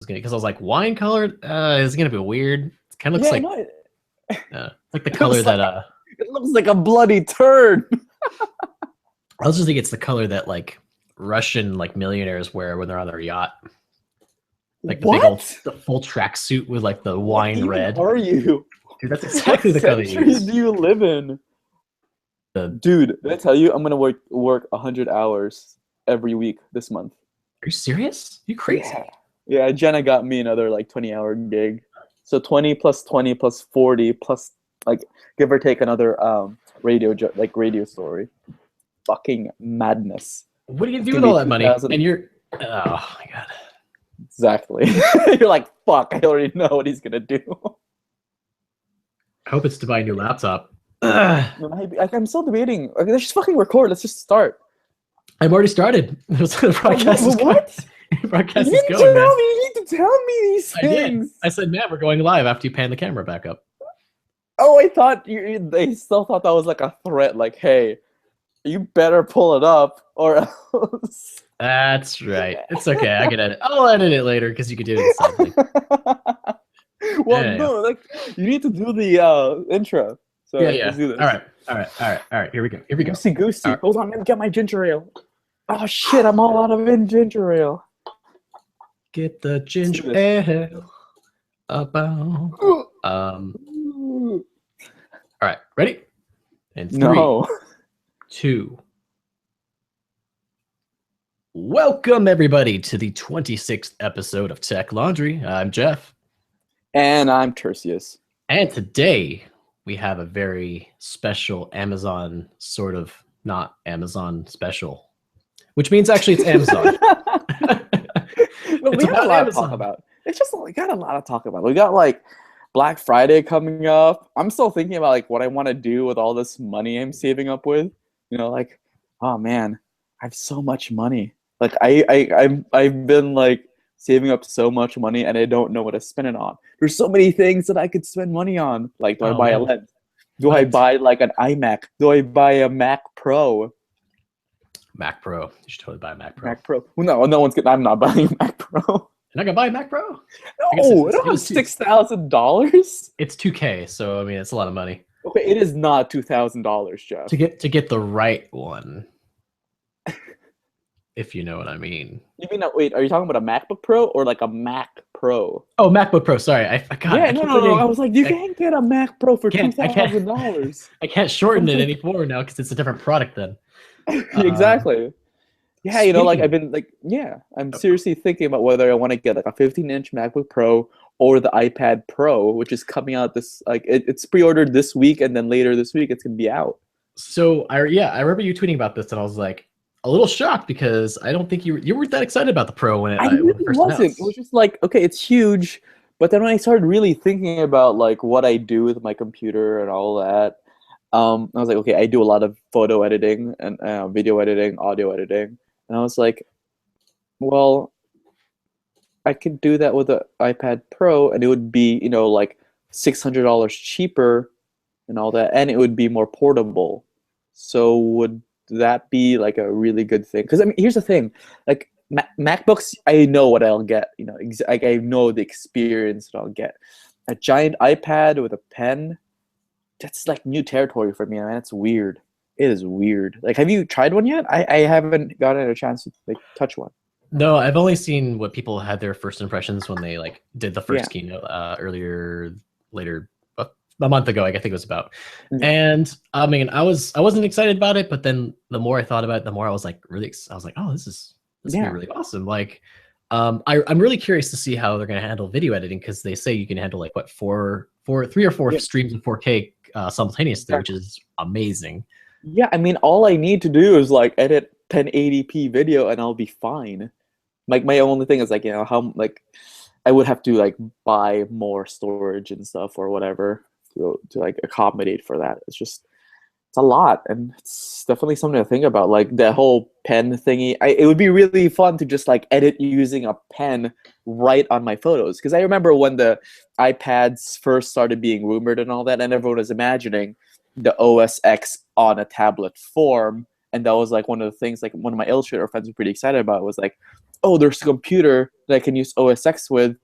because I was like, wine color is gonna be weird. It kind of looks Yeah, like no, like the it color looks that like it looks like a bloody turd. I was just think it's the color that like Russian like millionaires wear when they're on their yacht. Like the big old What? the full tracksuit with like the What wine even red. are you? Dude, that's What exactly the color they century use. do you live in? The Dude, did I tell you I'm gonna work 100 hours every week this month? Are you serious? You Yeah. crazy? Yeah, Jenna got me another like 20-hour gig. So 20 plus 20 plus 40 plus like give or take another like radio story. Fucking madness. What are you gonna It's do gonna with be all that money? 2000 And you're oh my god. exactly. You're like, fuck, I already know what he's gonna do. I hope it's to buy a new laptop. Ugh. I'm still debating. Okay, let's just fucking record. Let's just start. I've already started. The broadcast is going. What? The You broadcast is didn't going, man. tell me. You need to tell me these I did. things. I said, man, we're going live after you pan the camera back up. Oh, I thought they still thought that was like a threat. Like, hey, you better pull it up or else. That's right. It's okay. I can edit. I'll edit it later because you can do it in something. Well, Yeah, no, like you need to do the intro. So yeah, yeah. let's do this. All right, all right, all right, all right. Here we go. Here we go. Goosey goosey. All right. Hold on, let me get my ginger ale. Oh shit, I'm all out of ginger ale. Get the ginger ale about. All right, ready? And three, No. 2. Welcome everybody to the 26th episode of Tech Laundry. I'm Jeff. And I'm Tertius. And today we have a very special Amazon sort of not Amazon special, which means actually it's Amazon. But we got a lot to talk about. It's just we got a lot to talk about. We got like Black Friday coming up. I'm still thinking about like what I want to do with all this money I'm saving up with. You know, like, oh man, I have so much money. Like I've been like saving up so much money and I don't know what to spend it on. There's so many things that I could spend money on. Like, do I buy a lens? Do I buy like an iMac? Do I buy a Mac Pro? Mac Pro. You should totally buy a Mac Pro. Mac Pro. Well, no one's gonna. I'm not buying a Mac Pro. You're not gonna buy a Mac Pro? No, it don't have $6,000. It's $2,000, so I mean it's a lot of money. Okay, it is not $2,000, Jeff. To get the right one. If you know what I mean. You mean wait? Are you talking about a MacBook Pro or like a Mac Pro? Oh, MacBook Pro. Sorry, I forgot. Yeah, no. I was like, you can't get a Mac Pro for $2,000. I can't shorten it anymore now because it's a different product. Then exactly. Yeah, you know, like I've been like, yeah, I'm seriously thinking about whether I want to get like a 15-inch MacBook Pro or the iPad Pro, which is coming out this like it's pre-ordered this week, and then later this week it's gonna be out. So I remember you tweeting about this, and I was like a little shocked because I don't think you weren't that excited about the Pro when it really first wasn't. announced. It was just like, okay, it's huge, but then when I started really thinking about like what I do with my computer and all that, I was like, okay, I do a lot of photo editing and video editing, audio editing. And I was like, well, I could do that with the iPad Pro, and it would be, you know, like $600 cheaper and all that, and it would be more portable. So would that be like a really good thing? Because I mean, here's the thing: like MacBooks, I know what I'll get. You know, like I know the experience that I'll get. A giant iPad with a pen, that's like new territory for me, man. It's weird. It is weird. Like, have you tried one yet? I haven't gotten a chance to like touch one. No, I've only seen what people had their first impressions when they like did the first keynote later a month ago. I think it was about. Mm-hmm. And I mean, I wasn't excited about it, but then the more I thought about it, the more I was like I was like, oh, this is gonna be really awesome. Like, I'm really curious to see how they're gonna handle video editing because they say you can handle like what three or four streams in 4K simultaneously, which is amazing. Yeah, I mean, all I need to do is like edit 1080p video, and I'll be fine. Like my only thing is like, you know, how like I would have to like buy more storage and stuff or whatever to like accommodate for that. It's a lot, and it's definitely something to think about. Like the whole pen thingy, it would be really fun to just like edit using a pen right on my photos. Because I remember when the iPads first started being rumored and all that, and everyone was imagining the OS X on a tablet form, and that was like one of the things like one of my Illustrator friends were pretty excited about. Was like, oh, there's a computer that I can use OS X with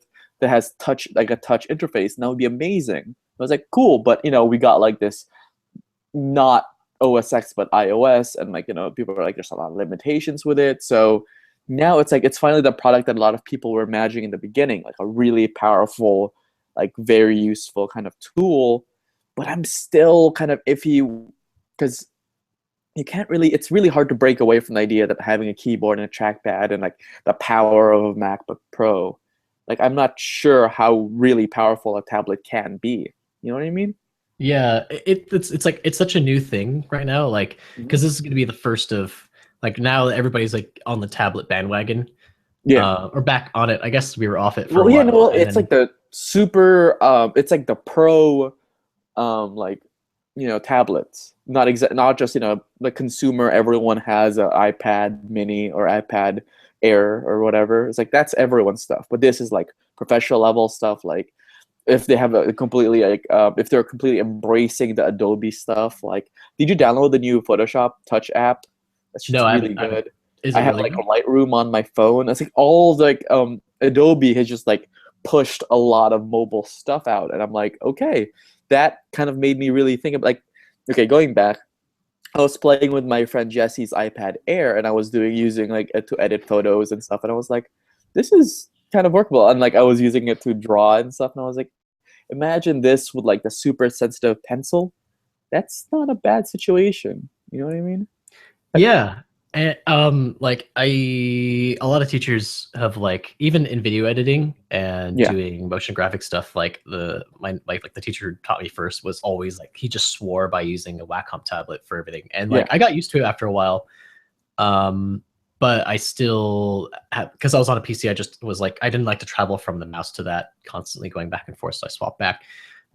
that has touch, like a touch interface, and that would be amazing. I was like, cool, but we got like this not OS X but iOS, and like people are like, there's a lot of limitations with it. So now it's like it's finally the product that a lot of people were imagining in the beginning, like a really powerful, like very useful kind of tool. But I'm still kind of iffy because you can't really, it's really hard to break away from the idea that having a keyboard and a trackpad and like the power of a MacBook Pro, like I'm not sure how really powerful a tablet can be. You know what I mean? Yeah, it's like it's such a new thing right now, like Mhm. because this is going to be the first of like now everybody's like on the tablet bandwagon, Yeah. or back on it. I guess we were off it for a Well, yeah, no, while, well, and it's then like the super, it's like the pro, like, tablets. Not just, the consumer, everyone has an iPad mini or iPad Air or whatever. It's like, that's everyone's stuff. But this is like professional level stuff, like, if they have a completely like if they're completely embracing the Adobe stuff. Like, did you download the new Photoshop Touch app? That's no, just really I haven't. good. Is I it have really like good? a Lightroom on my phone. It's like all like Adobe has just like pushed a lot of mobile stuff out, and I'm like, okay, that kind of made me really think of like, okay, going back, I was playing with my friend Jesse's iPad Air, and I was using like it to edit photos and stuff, and I was like, this is kind of workable. And like I was using it to draw and stuff, and I was like, imagine this with like the super sensitive pencil. That's not a bad situation. You know what I mean? Like, Yeah. And like a lot of teachers have like even in video editing and yeah, doing motion graphic stuff, like like the teacher who taught me first was always like he just swore by using a Wacom tablet for everything. And like yeah, I got used to it after a while. But I still because I was on a PC, I just was like I didn't like to travel from the mouse to that constantly going back and forth, so I swapped back.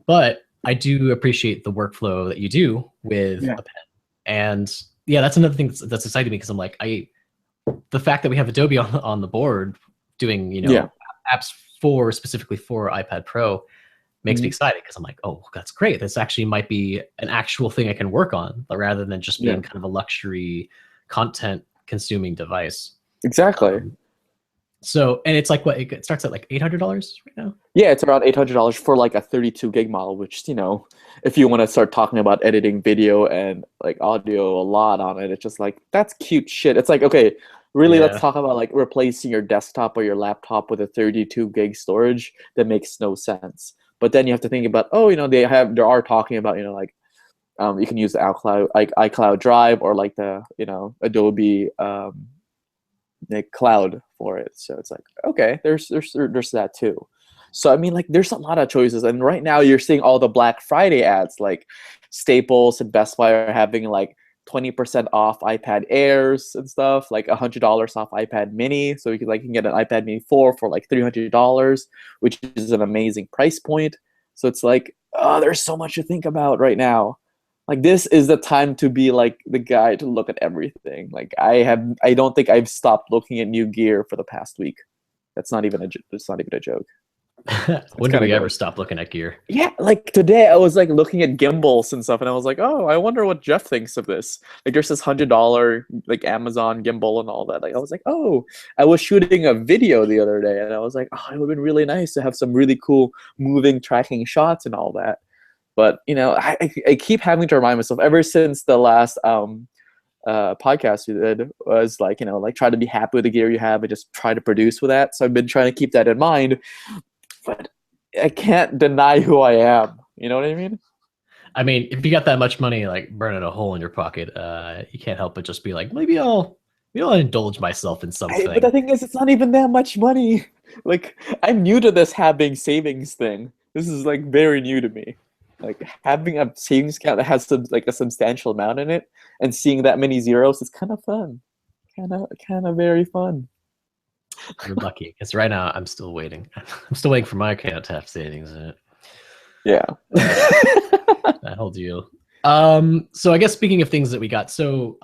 But I do appreciate the workflow that you do with yeah, a pen. And yeah, that's another thing that's exciting me because I'm like, the fact that we have Adobe on the board doing, yeah. apps for specifically for iPad Pro makes me Mhm. excited because I'm like, oh, that's great. This actually might be an actual thing I can work on rather than just Yeah, being kind of a luxury content consuming device. exactly. Um, so, and it's like what it starts at like $800 right now. Yeah, it's around $800 for like a 32 gig model, which, if you want to start talking about editing video and like audio a lot on it, it's just like, that's cute shit. It's like, okay, really, let's Yeah. talk about like replacing your desktop or your laptop with a 32 gig storage. That makes no sense. But then you have to think about, oh, they are talking about, like, you can use the iCloud, like iCloud Drive, or like the, Adobe like cloud for it. So it's like, okay, there's that too. So I mean, like, there's a lot of choices, and right now you're seeing all the Black Friday ads, like Staples and Best Buy are having like 20% off iPad Airs and stuff, like $100 off iPad Mini. So you can get an iPad Mini 4 for like $300, which is an amazing price point. So it's like, oh, there's so much to think about right now. Like, this is the time to be like the guy to look at everything. Like, I don't think I've stopped looking at new gear for the past week. That's not even a joke. It's When do kind of we ever good. stop looking at gear? Yeah, like today I was like looking at gimbals and stuff, and I was like, oh, I wonder what Jeff thinks of this. Like, there's this $100 like Amazon gimbal and all that. Like, I was like, oh, I was shooting a video the other day, and I was like, oh, it would have been really nice to have some really cool moving tracking shots and all that. But I keep having to remind myself ever since the last podcast we did was like, like, try to be happy with the gear you have and just try to produce with that. So I've been trying to keep that in mind, but I can't deny who I am. You know what I mean? I mean, if you got that much money, like burning a hole in your pocket, you can't help but just be like, maybe I'll indulge myself in But the something. thing is, it's not even that much money. Like, I'm new to this having savings thing. This is like very new to me. Like, having a savings account that has like a substantial amount in it and seeing that many zeros is kind of fun. Kind of very fun. You're lucky because right now I'm still waiting. I'm still waiting for my account to have savings in it. Yeah. That whole deal. So I guess speaking of things that we got, so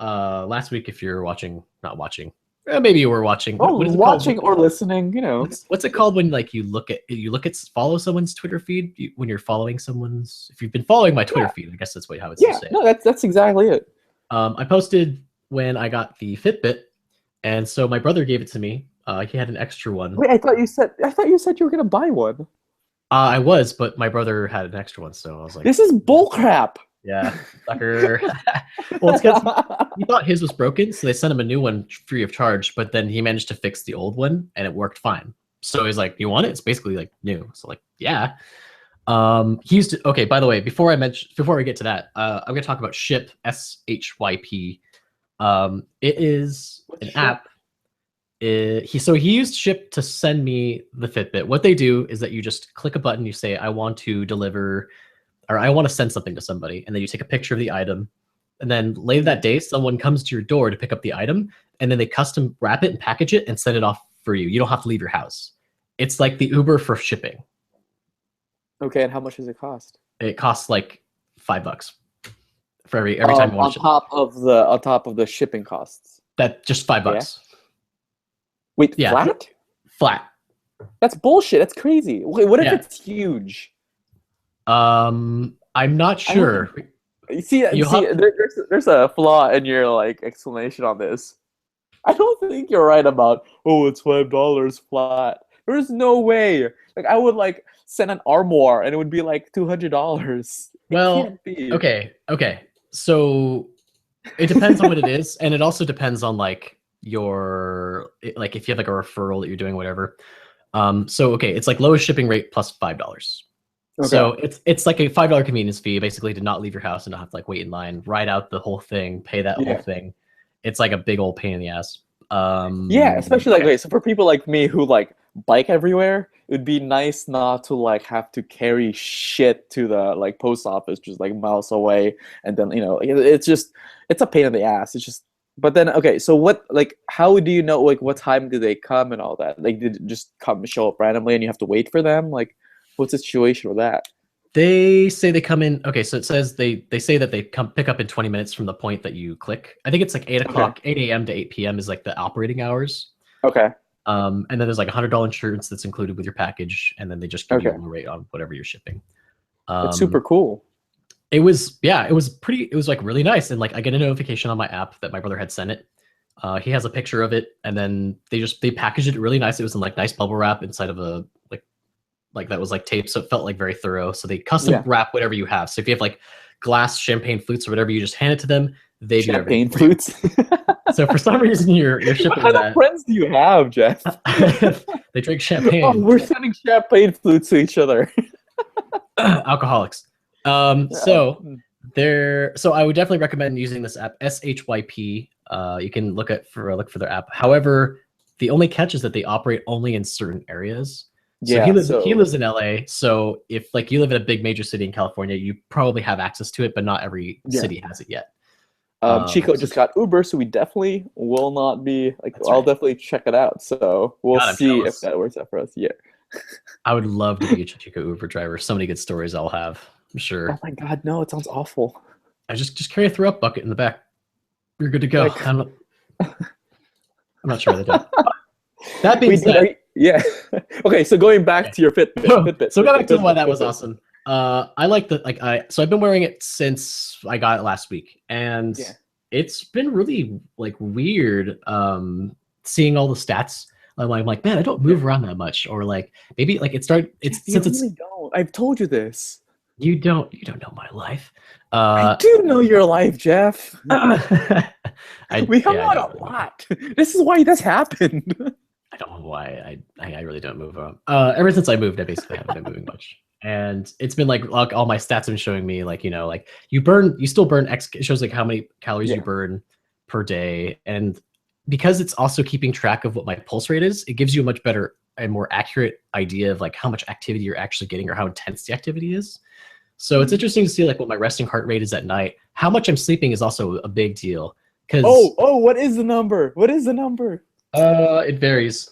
last week, if you're watching, not watching, maybe you were watching. Oh, What is it called? watching or listening, What's it called when like you look at follow someone's Twitter feed when you're following someone's? If you've been following my Twitter Yeah, feed, I guess that's how it's yeah. say it. No, that's exactly it. I posted when I got the Fitbit, and so my brother gave it to me He had an extra one. Wait, I thought you were gonna buy one. I was, but my brother had an extra one, so I was like, This is bullcrap. yeah, sucker. Well, it's because he thought his was broken, so they sent him a new one free of charge. But then he managed to fix the old one, and it worked fine. So he's like, "You want it? It's basically like new." So like, yeah. He used to. Okay, by the way, before we get to that, I'm gonna talk about Shyp, SHYP. It is an app. He used Shyp to send me the Fitbit. What they do is that you just click a button, you say, "I want to deliver," or "I want to send something to somebody," and then you take a picture of the item. And then later that day, someone comes to your door to pick up the item, and then they custom wrap it and package it and send it off for you. You don't have to leave your house. It's like the Uber for shipping. Okay, and how much does it cost? It costs like $5 for every time you want to ship. On top of the shipping costs. That just $5. Wait, Yeah. flat? Flat. That's bullshit. That's crazy. Wait, what if Yeah. it's huge? I'm not sure. There's a flaw in your like explanation on this. I don't think you're right about it's $5 flat. There's no way. Like I would like send an armoire and it would be like $200. Well, okay. So it depends on what it is, and it also depends on like if you have like a referral that you're doing, whatever. So okay, it's like lowest shipping rate plus $5. Okay. So it's like a $5 convenience fee, basically, to not leave your house and not have to like wait in line, ride out the whole thing, pay that whole thing. It's like a big old pain in the ass. Especially like so for people like me who like bike everywhere, it would be nice not to like have to carry shit to the like post office just like miles away, and then it's a pain in the ass. It's just, but then okay, so what, like how do you know like what time do they come and all that? Like did it just show up randomly and you have to wait for them? Like what's the situation with that? They say they come in. Okay, so it says they say that they come pick up in 20 minutes from the point that you click. I think it's like 8 o'clock, 8 a.m. to 8 p.m. is like the operating hours. Okay. And then there's like $100 insurance that's included with your package, and then they just give you a rate on whatever you're shipping. It's super cool. It was like really nice, and like I get a notification on my app that my brother had sent it. He has a picture of it, and then they packaged it really nice. It was in like nice bubble wrap inside of a like that was like tape, so it felt like very thorough. So they custom wrap whatever you have. So if you have like glass champagne flutes or whatever, you just hand it to them. They do everything. Champagne flutes. So for some reason you're shipping what kind of friends do you have, Jeff? They drink champagne. Oh, we're sending champagne flutes to each other. Alcoholics. So I would definitely recommend using this app, SHYP. You can look for their app. However, the only catch is that they operate only in certain areas. So he lives in LA. So if like you live in a big major city in California, you probably have access to it, but not every city has it yet. Chico just got Uber, so we definitely will not be like. I'll definitely check it out. So we'll see if that works out for us. Yeah. I would love to be a Chico Uber driver. So many good stories I'll have. I'm sure. Oh my God, no! It sounds awful. I just carry a throw up bucket in the back. You're good to go. I'm not sure they do. That being said. Yeah. Okay, so going back to your Fitbit. So going back to why that was awesome. I like so I've been wearing it since I got it last week, and it's been really like weird seeing all the stats. I'm like, man, I don't move around that much, or like maybe like don't. I've told you this. You don't know my life. I do know your life, Jeff. We hung out a lot. This is why this happened. I don't know why I really don't move around. Ever since I moved, I basically haven't been moving much, and it's been like all my stats have been showing me like like you still burn X. It shows like how many calories you burn per day, and because it's also keeping track of what my pulse rate is, it gives you a much better and more accurate idea of like how much activity you're actually getting or how intense the activity is. So it's interesting to see like what my resting heart rate is at night. How much I'm sleeping is also a big deal. What is the number? What is the number? It varies.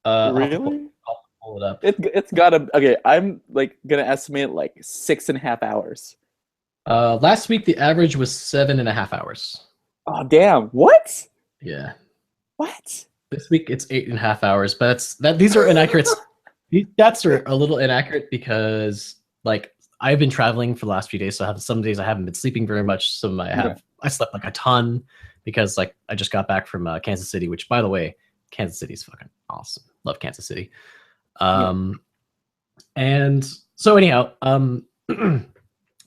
Really? I'll pull it up. It's gotta. Okay, I'm like gonna estimate like 6.5 hours. Last week the average was 7.5 hours. Oh damn! What? Yeah. What? This week it's 8.5 hours, but these are inaccurate. These stats are a little inaccurate because like I've been traveling for the last few days, so some days I haven't been sleeping very much. Some I slept like a ton because like I just got back from Kansas City, which by the way, Kansas City's fucking awesome. Love Kansas City. And so anyhow, so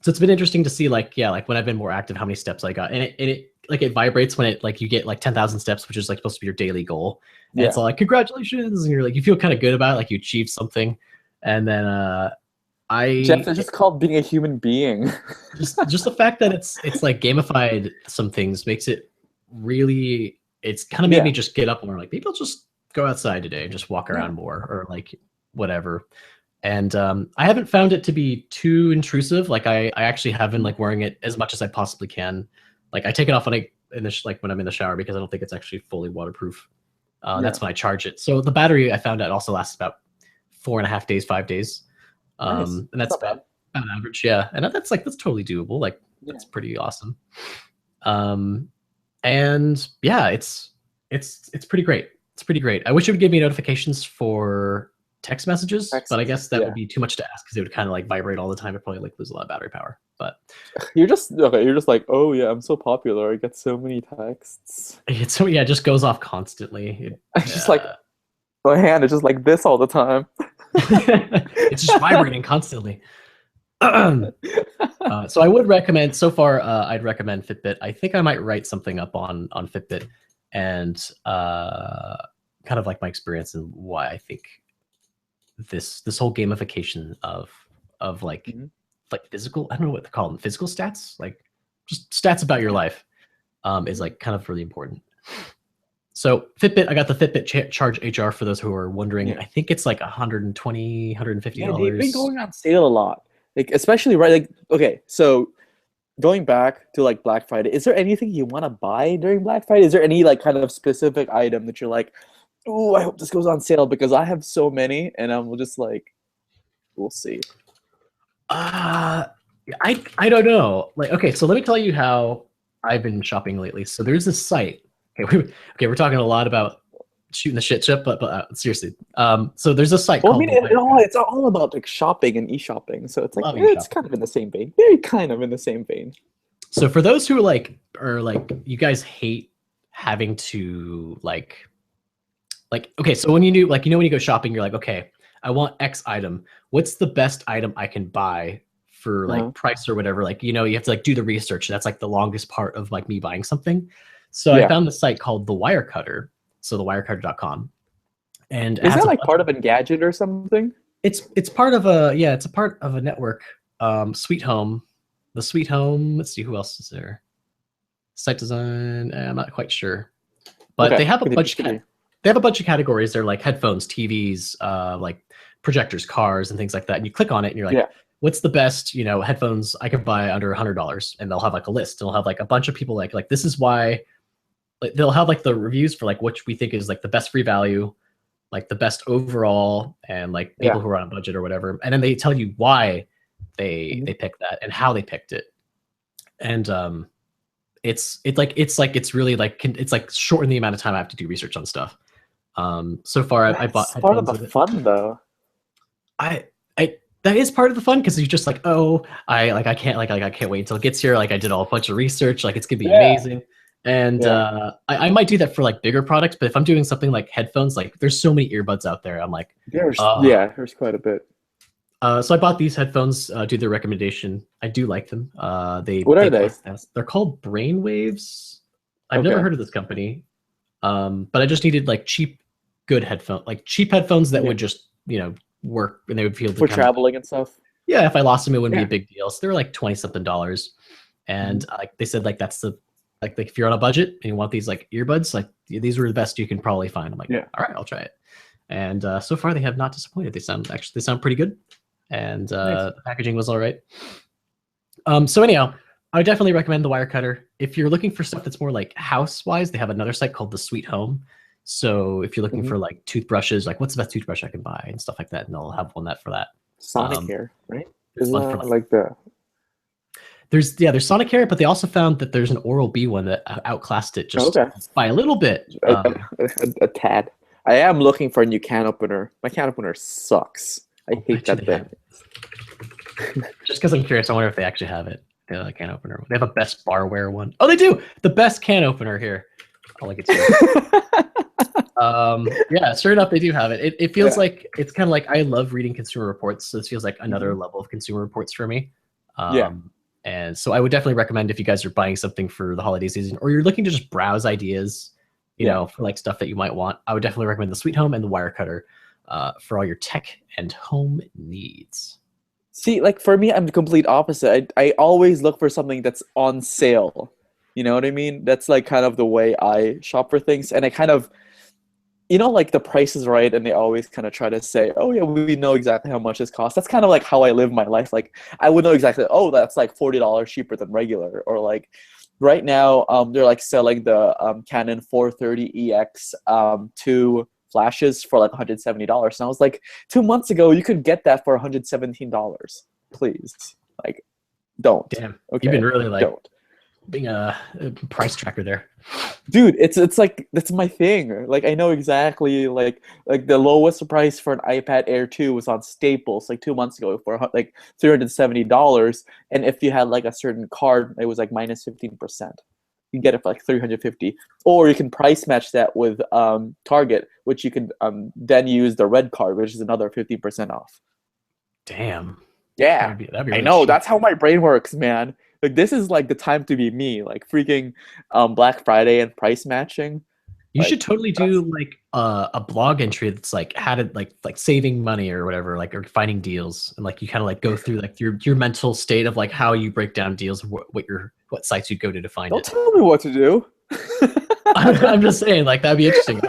it's been interesting to see like when I've been more active, how many steps I got, and it like it vibrates when it like you get like 10,000 steps, which is like supposed to be your daily goal. And it's all like congratulations, and you're like you feel kind of good about it, like you achieved something. And then Jeff, it's just called being a human being. just the fact that it's like gamified some things makes it really, it's kind of made me just get up more like maybe I'll just go outside today and just walk around more, or like whatever. And I haven't found it to be too intrusive. Like I actually have been like wearing it as much as I possibly can. Like I take it off when when I'm in the shower, because I don't think it's actually fully waterproof. That's when I charge it. So the battery, I found out, also lasts about 4.5 days, 5 days. And that's about average. Yeah. And that's totally doable. Like that's pretty awesome. And yeah, it's pretty great. It's pretty great. I wish it would give me notifications for text messages, but I guess that would be too much to ask, because it would kind of like vibrate all the time. It'd probably like lose a lot of battery power. But you're just like, oh yeah, I'm so popular. I get so many texts. It's so it just goes off constly. It's just like my hand is just like this all the time. It's just vibrating constantly. So I would recommend, so far, I'd recommend Fitbit. I think I might write something up on Fitbit, and kind of like my experience and why I think this whole gamification of like like physical, I don't know what to call them, physical stats, like just stats about your life, is like kind of really important. So Fitbit, I got the Fitbit Charge HR, for those who are wondering. I think it's like $120, $150. Yeah, they've been going on sale a lot. Like especially like okay, so going back to like Black Friday, is there anything you want to buy during Black Friday? Is there any like kind of specific item that you're like, oh, I hope this goes on sale, because I have so many, and I'm just like, we'll see. I don't know. Like, okay, so let me tell you how I've been shopping lately. So there's this site. Okay, we're talking a lot about shooting the shit, but seriously. So there's a site called. It's all about like shopping and e-shopping. So it's like it's kind of in the same vein. Very kind of in the same vein. So for those who are like you guys hate having to like okay, so when you do like when you go shopping, you're like, okay, I want X item. What's the best item I can buy for like price or whatever? Like you have to like do the research. That's like the longest part of like me buying something. So I found the site called The Wirecutter. So thewirecutter.com. And is that like part of Engadget or something? It's part of it's a part of a network. Sweet Home. The Sweet Home. Let's see, who else is there? Site design. I'm not quite sure. But they have a bunch of categories. They're like headphones, TVs, like projectors, cars, and things like that. And you click on it and you're like, what's the best, headphones I can buy under $100? And they'll have like a list. And they'll have like a bunch of people like this is why. Like they'll have like the reviews for like which we think is like the best free value, like the best overall, and like people who are on a budget or whatever. And then they tell you why they picked that and how they picked it. And it's really like it's like shorten the amount of time I have to do research on stuff. So far I bought part of the fun though. That is part of the fun, because you're just like, oh, I can't wait until it gets here. Like I did a bunch of research, like it's gonna be amazing. And I might do that for like bigger products, but if I'm doing something like headphones, like there's so many earbuds out there. I'm like, there's quite a bit. So I bought these headphones due to their recommendation. I do like them. What are they? They're called Brainwaves. I've never heard of this company, but I just needed like cheap headphones that would just work, and they would feel for traveling and stuff. Yeah, if I lost them, it wouldn't be a big deal. So they were like $20-something, and like they said, like that's the like if you're on a budget and you want these like earbuds, like these were the best you can probably find. I'm like, all right, I'll try it. And so far they have not disappointed. They sound pretty good, and the packaging was all right. So anyhow, I would definitely recommend the Wirecutter. If you're looking for stuff that's more like house-wise, they have another site called the Sweet Home. So if you're looking for like toothbrushes, like what's the best toothbrush I can buy and stuff like that, and they'll have one for that. Sonicare, right? Is that like the There's Sonicare, but they also found that there's an Oral-B one that outclassed it just by a little bit. A tad. I am looking for a new can opener. My can opener sucks. I hate that thing. Just because I'm curious, I wonder if they actually have it. The can opener. They have a Best Barware one. Oh, they do. The best can opener here. I'll link it to you. Yeah, sure enough, they do have it. It feels Yeah. like it's kind of like I love reading consumer reports, so this feels like another Mhm. level of consumer reports for me. Yeah. And so I would definitely recommend if you guys are buying something for the holiday season or you're looking to just browse ideas, Yeah. for like stuff that you might want. I would definitely recommend the Sweet Home and the Wirecutter for all your tech and home needs. See, like for me, I'm the complete opposite. I always look for something that's on sale. You know what I mean? That's like kind of the way I shop for things. And I kind of, like the price is right, and they always kind of try to say, "Oh yeah, we know exactly how much this costs." That's kind of like how I live my life. Like I would know exactly, oh, that's like $40 cheaper than regular, or like right now, they're like selling the Canon 430 EX two flashes for like $170, and I was like, 2 months ago you could get that for $117. Please, like, don't. Damn, you've been Okay, really like don't. being a price tracker there. Dude, it's like that's my thing. Like I know exactly like the lowest price for an iPad Air 2 was on Staples like 2 months ago for like $370, and if you had like a certain card, it was like minus 15%. You can get it for like 350, or you can price match that with Target, which you can then use the red card, which is another 15% off. Damn, Yeah, that'd be I really know. cheap. That's how my brain works, man. Like this is like the time to be me. Like freaking Black Friday and price matching. You should Like totally that's do like a blog entry that's like how to like saving money or whatever, like or finding deals, and like you kind of like go through like your mental state of like how you break down deals, what sites you go to find don't it. tell me what to do. I'm just saying, like that'd be interesting.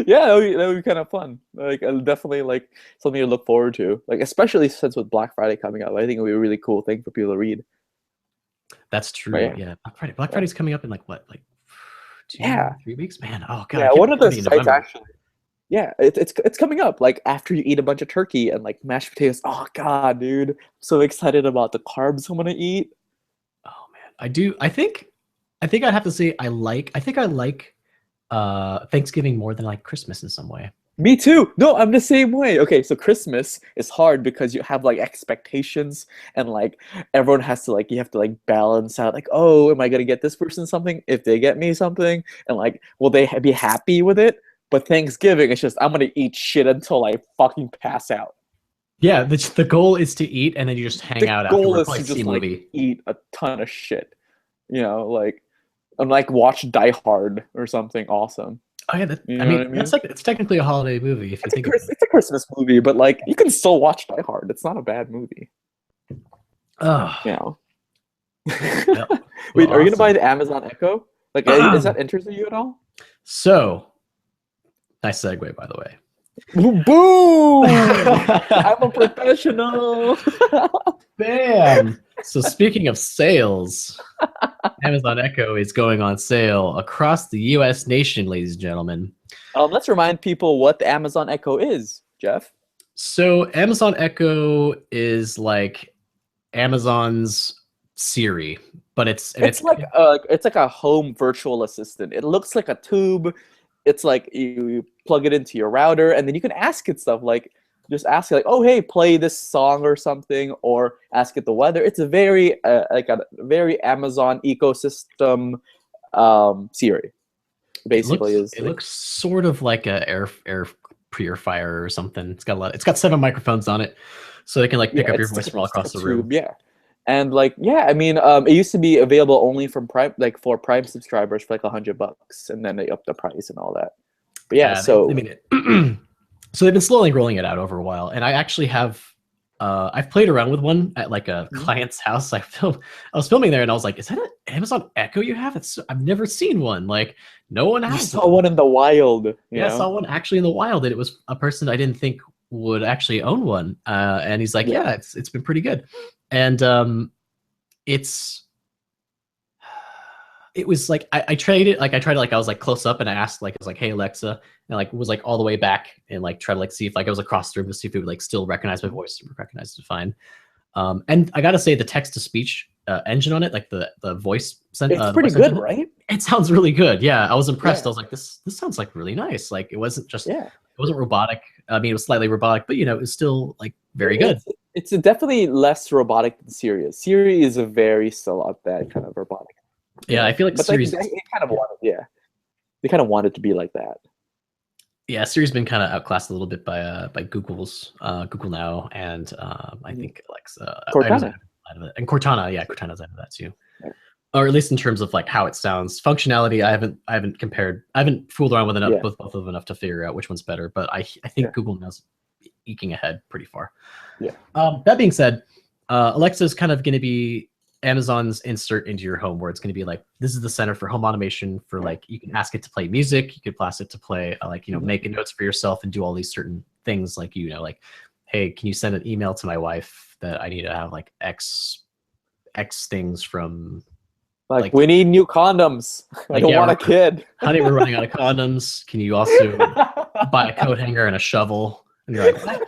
Yeah, that would be kind of fun. Like definitely like something to look forward to. Like especially since with Black Friday coming up, I think it would be a really cool thing for people to read. That's But true. yeah, Yeah, Black Friday. Black yeah, Friday's coming up in like what, like yeah, 2, 3 weeks, man. Oh god, I yeah. can't One believe of we're the already in sites November. actually. Yeah, it's coming up. Like after you eat a bunch of turkey and like mashed potatoes. Oh god, dude, I'm so excited about the carbs I'm gonna eat. Oh man, I do. I think I'd have to say I like Thanksgiving more than like Christmas in some way. Me too. No, I'm the same way. Okay, so Christmas is hard because you have like expectations, and like everyone has to like you have to like balance out like, oh, am I gonna get this person something if they get me something, and like will they be happy with it? But Thanksgiving, it's just I'm gonna eat shit until I fucking pass out. Yeah, the goal is to eat and then you just hang The out goal afterward, is probably to see a just like movie. eat a ton of shit, like and like watch Die Hard or something awesome. Oh yeah, You I know what I mean that's mean? like it's technically a holiday movie if you think about it. It's a Christmas movie, but like you can still watch Die Hard. It's not a bad movie. Oh, You know. well, well, Wait, are you gonna buy awesome. the Amazon Echo? Like, is that interesting you at all? So nice segue, by the way. Boom! I'm a professional. Bam. So speaking of sales, Amazon Echo is going on sale across the U.S. nation, ladies and gentlemen. Let's remind people what the Amazon Echo is, Jeff. So Amazon Echo is like Amazon's Siri, but It's like a home virtual assistant. It looks like a tube. It's like you plug it into your router, and then you can ask it stuff like just ask it like, "Oh, hey, play this song or something," or ask it the weather. It's a very like a very Amazon ecosystem Siri. it Basically, looks is it like looks sort of like a air purifier or something. It's got 7 microphones on it, so they can like pick yeah, up your voice from all it's like a across the room. tube, yeah. And like yeah, I mean, it used to be available only from Prime, like for Prime subscribers for like $100, and then they upped the price and all that. But yeah, Yeah, they so made it. So they've been slowly rolling it out over a while, and I actually have. I've played around with one at like a mhm. client's house. I was filming there, and I was like, "Is that an Amazon Echo you have? I've never seen one. Like, no one You has saw one." one in the wild, you Yeah, I saw know? one actually in the wild, and it was a person I didn't think would actually own one. And he's like, Yeah. "Yeah, it's been pretty good," and it's it was like I tried it like I tried to like I was like close up and I asked like I was like, "Hey Alexa," and like was like all the way back and like try to like see if like I was across the room to see if it would like still recognize my Mhm. voice, recognize it fine. And I gotta say the text to speech engine on it, like the It's the pretty voice good, engine, right? it sounds really good. Yeah, I was impressed. I Yeah, was like, this sounds like really nice. Like yeah. it wasn't robotic. I mean, it was slightly robotic, but it was still like very good. It's definitely less robotic than Siri is. Siri is a very still up that kind of robotic, Yeah, I feel like But like series. they kind of want it, yeah. they kind of want it to be like that. Yeah, Siri's been kind of outclassed a little bit by Google's Google Now, and I think Alexa, Cortana. And Cortana. Yeah, Cortana's out of that too. Yeah. Or at least in terms of like how it sounds, functionality. I haven't compared. I haven't fooled around with enough with both of them enough to figure out which one's better. But I think Google Now's eking ahead pretty far. Yeah. That being said, Alexa is kind of going to be Amazon's insert into your home, where it's going to be like, this is the center for home automation for like, you can ask it to play music, you could ask it to play like, make notes for yourself and do all these certain things, like, like, hey, can you send an email to my wife that I need to have like X things from, like we need new condoms. I don't want a kid. Honey, we're running out of condoms. Can you also buy a coat hanger and a shovel? And you're like,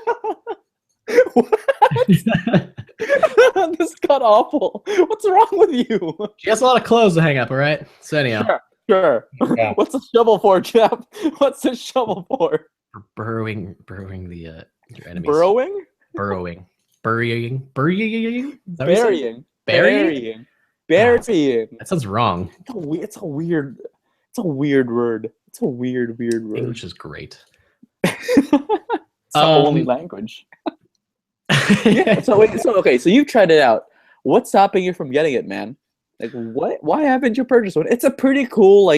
what? This got awful. What's wrong with you? She has a lot of clothes to hang up, all right? So anyhow. Sure. Yeah. What's a shovel for, Jeff? What's a shovel for? For burrowing the your enemies. Burrowing? Burying. Burying. That sounds wrong. It's a weird word. It's a weird word. English is great. It's the only language. Yeah. So you've tried it out. What's stopping you from getting it, man? Like, what? Why haven't you purchased one? It's a pretty cool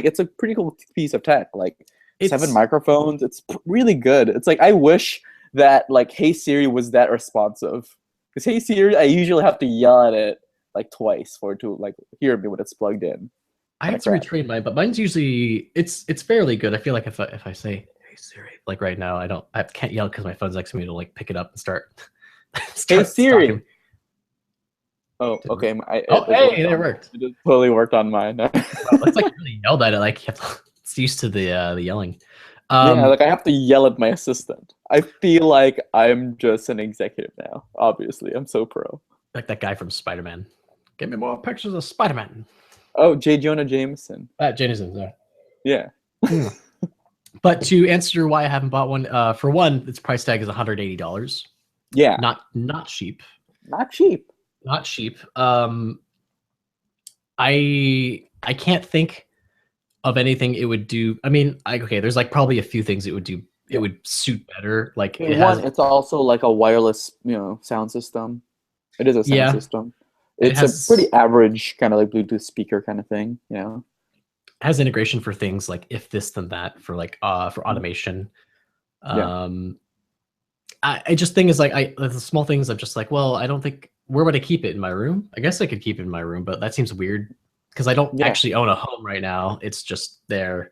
piece of tech. Like, 7 microphones. It's really good. It's like, I wish that like Hey Siri was that responsive. Because Hey Siri, I usually have to yell at it like twice for it to like hear me when it's plugged in. I have to retrain mine, but mine's usually it's fairly good. I feel like if I say Hey Siri, like right now, I can't yell because my phone's next to me to like pick it up and start Hey Siri. Talking. Oh, okay. Hey, it worked. It just totally worked on mine. It's like really yelled at it. Like it's used to the yelling. Yeah, like I have to yell at my assistant. I feel like I'm just an executive now. Obviously, I'm so pro. Like that guy from Spider-Man. Give me more pictures of Spider-Man. Oh, J. Jonah Jameson. Jameson, sorry. Yeah. But to answer why I haven't bought one, for one, its price tag is $180. Yeah. Not cheap. Not cheap. Not cheap. I can't think of anything it would do. I mean, there's like probably a few things it would do. It would suit better. Like it's also like a wireless, sound system. It is a sound system. It's a pretty average kind of like Bluetooth speaker kind of thing. It has integration for things like if this then that for like for automation. I just think is like the small things. I'm just like, well, I don't think, where would I keep it? In my room? I guess I could keep it in my room, but that seems weird because I don't actually own a home right now. It's just there.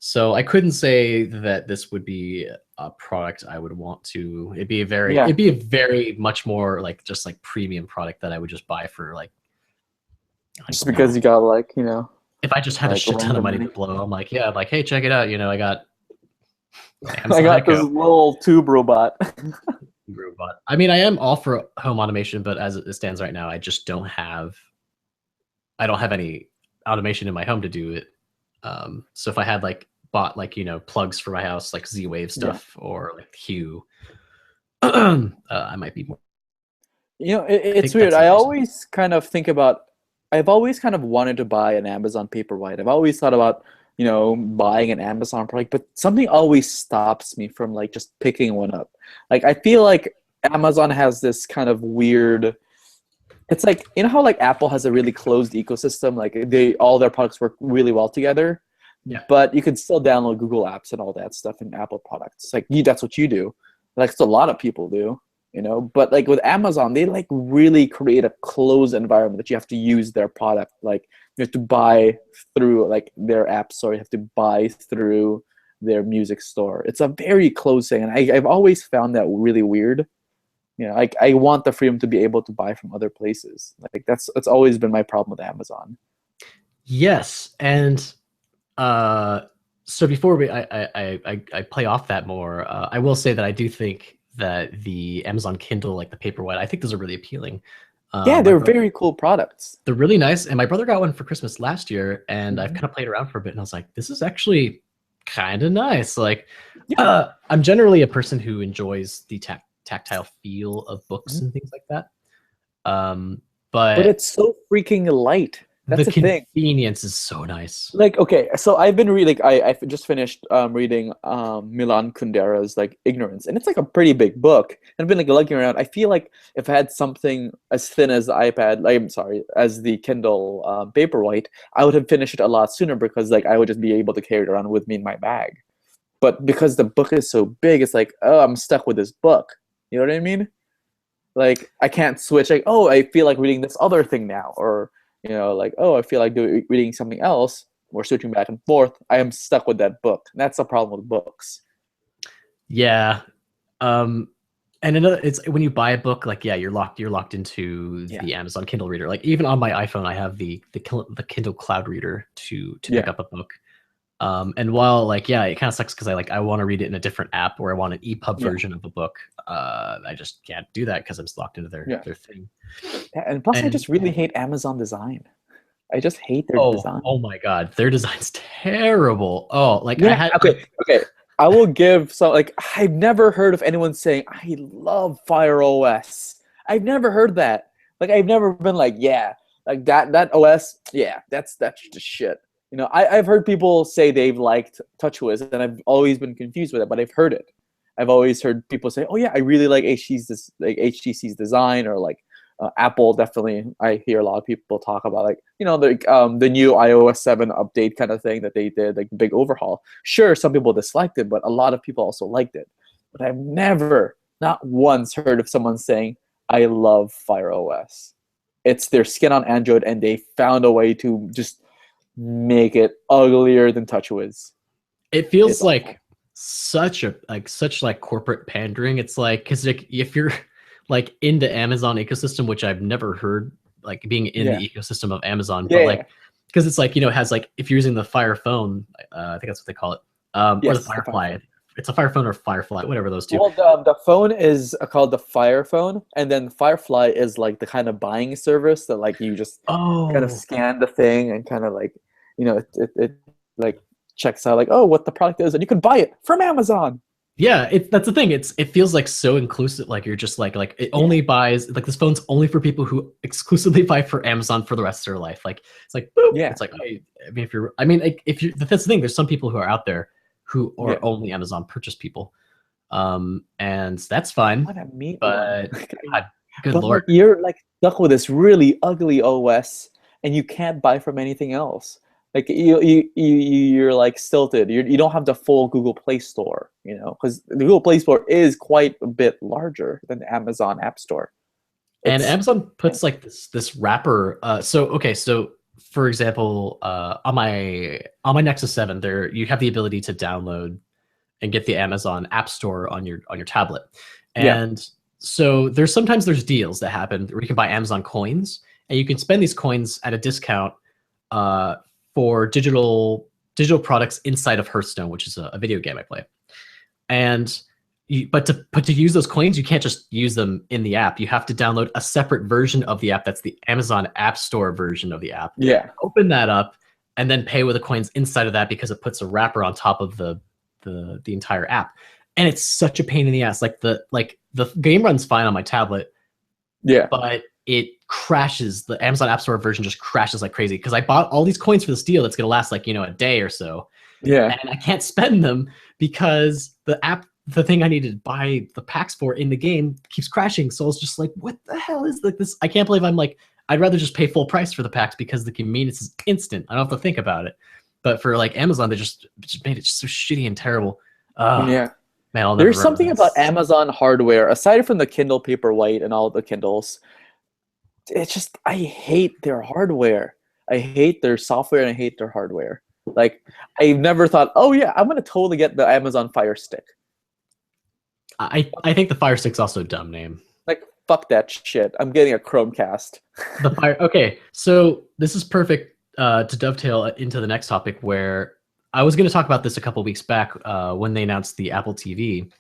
So I couldn't say that this would be a product I would want to. It'd be a very much more like just like premium product that I would just buy for like just because you got like, if I just had a shit ton of money to blow, I'm like, yeah, like, hey, check it out. I got this little tube robot. I mean, I am all for home automation, but as it stands right now, I just don't have any automation in my home to do it. So if I had like bought like, plugs for my house, like Z-Wave stuff or like Hue, I might be more. It's weird. I always kind of think about, I've always kind of wanted to buy an Amazon Paperwhite. I've always thought about, buying an Amazon product, but something always stops me from like just picking one up. Like, I feel like Amazon has this kind of weird, it's like, how like Apple has a really closed ecosystem, like all their products work really well together. Yeah. But you can still download Google Apps and all that stuff in Apple products. Like that's what you do. Like a lot of people do, But like with Amazon, they like really create a closed environment that you have to use their product. Like you have to buy through like their app store. You have to buy through their music store. It's a very closed thing, and I've always found that really weird. Like I want the freedom to be able to buy from other places. Like that's always been my problem with Amazon. Yes, and so before I play off that more, I will say that I do think that the Amazon Kindle, like the Paperwhite, I think those are really appealing. They're very cool products. They're really nice, and my brother got one for Christmas last year, and I've kind of played around for a bit, and I was like, this is actually kind of nice. Like, I'm generally a person who enjoys the tactile feel of books and things like that. But it's so freaking light. That's the the thing. convenience is so nice. Like, okay, so I've been reading, like, I just finished reading Milan Kundera's like Ignorance, and it's like a pretty big book. And I've been like looking around. I feel like if I had something as thin as the iPad, like, I'm sorry, as the Kindle Paperwhite, I would have finished it a lot sooner because like I would just be able to carry it around with me in my bag. But because the book is so big, it's like, oh, I'm stuck with this book. You know what I mean? Like, I can't switch. Like, oh, I feel like reading this other thing now, or like, oh, I feel like reading something else. We're switching back and forth. I am stuck with that book. That's the problem with books. Yeah. And another, it's when you buy a book, like, yeah, you're locked into the Amazon Kindle reader. Like, even on my iPhone, I have the Kindle Cloud Reader to pick up a book. And while, like, yeah, it kind of sucks because I want to read it in a different app, or I want an EPUB version of a book. I just can't do that because I'm locked into their thing. Yeah, and plus, I just really hate Amazon design. I just hate their design. Oh my god, their design's terrible. Oh, like okay. I will give some, like, I've never heard of anyone saying I love Fire OS. I've never heard that. Like, I've never been like, yeah, like that OS, yeah, that's just shit. I've heard people say they've liked TouchWiz, and I've always been confused with it, but I've heard it. I've always heard people say, oh yeah, I really like HTC's design, or like Apple. Definitely, I hear a lot of people talk about, like, the new iOS 7 update kind of thing that they did, like big overhaul. Sure, some people disliked it, but a lot of people also liked it. But I've never, not once, heard of someone saying, I love Fire OS. It's their skin on Android, and they found a way to just make it uglier than TouchWiz. It feels like such corporate pandering. It's like, because like, if you're like into Amazon ecosystem, which I've never heard, like, being in the ecosystem of Amazon, but like, because it's like, it has, like, if you're using the Fire Phone, I think that's what they call it, or the Firefly. It's a Fire Phone or Firefly, whatever those two. Well, the phone is called the Fire Phone, and then Firefly is like the kind of buying service that, like, you just kind of scan the thing and kind of like, it like checks out, like, oh, what the product is, and you can buy it from Amazon. Yeah, that's the thing. It feels like so inclusive. Like, you're just like it only buys, like, this phone's only for people who exclusively buy for Amazon for the rest of their life. Like, it's like, boop. Yeah, it's like, if you're that's the thing. There's some people who are out there who are only Amazon purchase people, and that's fine. But good lord, you're like stuck with this really ugly OS, and you can't buy from anything else. Like, you're like stilted. You don't have the full Google Play Store, because the Google Play Store is quite a bit larger than the Amazon App Store. And Amazon puts like this wrapper. So for example, on my Nexus 7, there you have the ability to download and get the Amazon App Store on your tablet. And so there's deals that happen where you can buy Amazon coins, and you can spend these coins at a discount for digital products inside of Hearthstone, which is a video game I play. And but to use those coins, you can't just use them in the app. You have to download a separate version of the app. That's the Amazon App Store version of the app. Yeah. Open that up and then pay with the coins inside of that, because it puts a wrapper on top of the entire app. And it's such a pain in the ass. Like the game runs fine on my tablet. Yeah. But it crashes. The Amazon App Store version just crashes like crazy, because I bought all these coins for this deal that's going to last like, a day or so. Yeah. And I can't spend them because the thing I needed to buy the packs for in the game keeps crashing. So I was just like, what the hell is this? I can't believe I'm like, I'd rather just pay full price for the packs because the convenience is instant. I don't have to think about it. But for like Amazon, they just made it so shitty and terrible. Yeah. Man, there's something about Amazon hardware, aside from the Kindle Paperwhite and all the Kindles. It's just, I hate their hardware. I hate their software, and I hate their hardware. Like, I've never thought, oh yeah, I'm gonna totally get the Amazon Fire Stick. I think the Fire Stick's also a dumb name. Like, fuck that shit. I'm getting a Chromecast. Okay, so this is perfect to dovetail into the next topic, where I was going to talk about this a couple weeks back when they announced the Apple TV.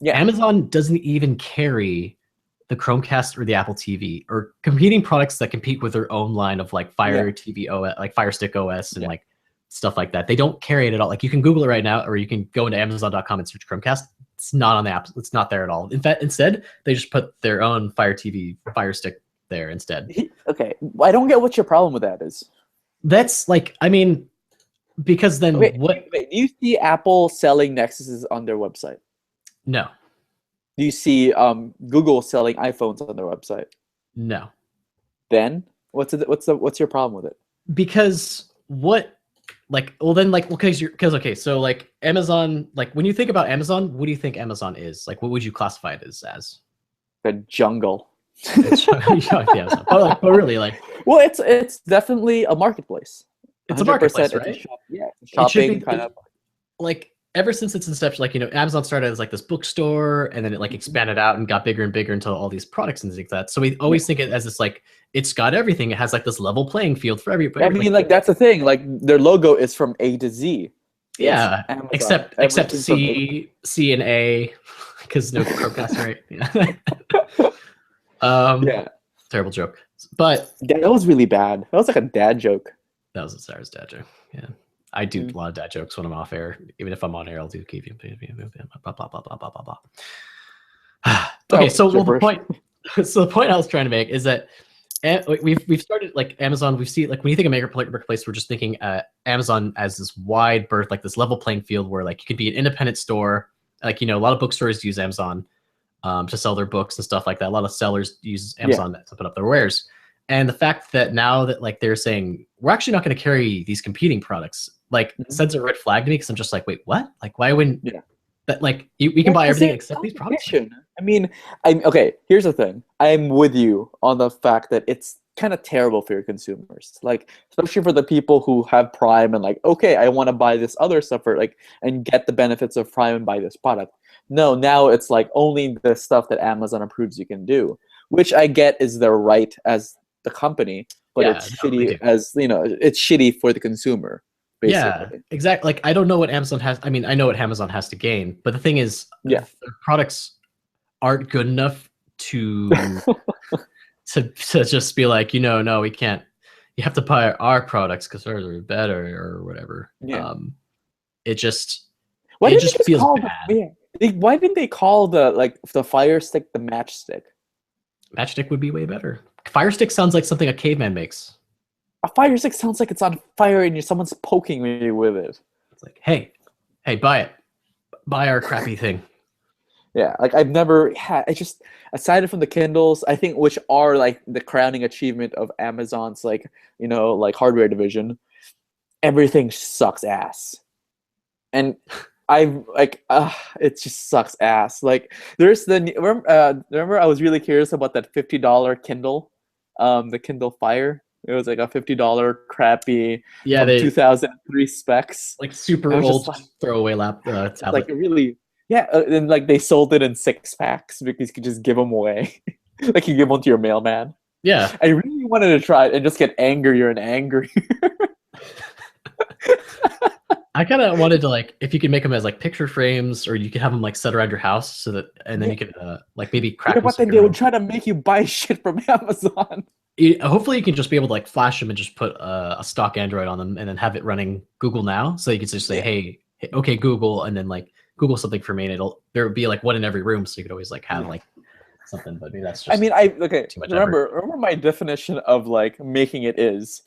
Yeah, Amazon doesn't even carry the Chromecast or the Apple TV, or competing products that compete with their own line of like Fire TV OS, like Fire Stick OS, and like stuff like that. They don't carry it at all. Like, you can Google it right now, or you can go into Amazon.com and search Chromecast. It's not on the app. It's not there at all. In fact, instead, they just put their own Fire TV Fire Stick there instead. Okay, I don't get what your problem with that is. That's like, I mean, because then what? Wait, do you see Apple selling Nexuses on their website? No, Do you see Google selling iPhones on their website? no, Then what's your problem with it? because what? Like, well, then, like, because okay, so like Amazon, like when you think about Amazon, what do you think Amazon is? Like, what would you classify it as? The jungle. It's, yeah, but really, like, Well, it's definitely a marketplace. it's a marketplace, It's a right? yeah, It should shopping be kind of. like ever since its inception, like, Amazon started as like this bookstore, and then it like expanded out and got bigger and bigger until all these products and things like that. So we always think it as this like it's got everything. It has like this level playing field for everybody. I mean, like that's the thing. Like their logo is from A to Z. Yeah, Amazon. except Everything's from A. C and A, because no Chromecast, right? Yeah. Yeah, Terrible joke, but that was really bad. That was like a dad joke. that was a Sarah's dad joke. Yeah, I do a lot of dad jokes when I'm off air. Even if I'm on air, I'll do keep you blah blah blah blah blah blah blah. Okay, so the point. So the point I was trying to make is that we've started like Amazon. We see like when you think of marketplace, we're just thinking Amazon as this wide berth, like this level playing field where like you could be an independent store. Like a lot of bookstores use Amazon to sell their books and stuff like that. A lot of sellers use Amazon to put up their wares. And the fact that now that like they're saying we're actually not going to carry these competing products, like sends a red flag to me because I'm just like, wait, what? Like, why wouldn't that? Like, we can buy everything except these products. I mean, okay. Here's the thing. I'm with you on the fact that it's kind of terrible for your consumers, like especially for the people who have Prime and like, okay, I want to buy this other stuff for like and get the benefits of Prime and buy this product. No, now it's like only the stuff that Amazon approves you can do, which I get is their right as the company, but it's shitty as it's shitty for the consumer. Basically. Yeah, exactly. Like I don't know what Amazon has. I mean, I know what Amazon has to gain, but the thing is, their products aren't good enough to to just be like, no, we can't. You have to buy our products because ours are better or whatever. Yeah. It just feels bad. Why didn't they call the Fire Stick the Matchstick? Matchstick would be way better. Fire Stick sounds like something a caveman makes. A Fire Stick sounds like it's on fire and someone's poking me with it. It's like, hey, buy it. Buy our crappy thing. Yeah, like I've never had. I just aside from the Kindles, I think which are like the crowning achievement of Amazon's like hardware division. Everything sucks ass, and it just sucks ass. Like there's remember I was really curious about that $50 Kindle, the Kindle Fire. It was like a $50 crappy 2003 specs, like super old throwaway tablet. Like really. Yeah, and like they sold it in 6-packs because you could just give them away. Like you give one to your mailman. Yeah. I really wanted to try it and just get angrier and angrier. I kind of wanted to like if you could make them as like picture frames, or you could have them like set around your house so that, and then you could like maybe crack. But then they would try to make you buy shit from Amazon. Hopefully, you can just be able to like flash them and just put a stock Android on them, and then have it running Google Now, so you can just say, hey, okay, Google, and then like Google something for me, and there would be like one in every room, so you could always like have like something. But maybe that's just. I mean, remember my definition of like making it is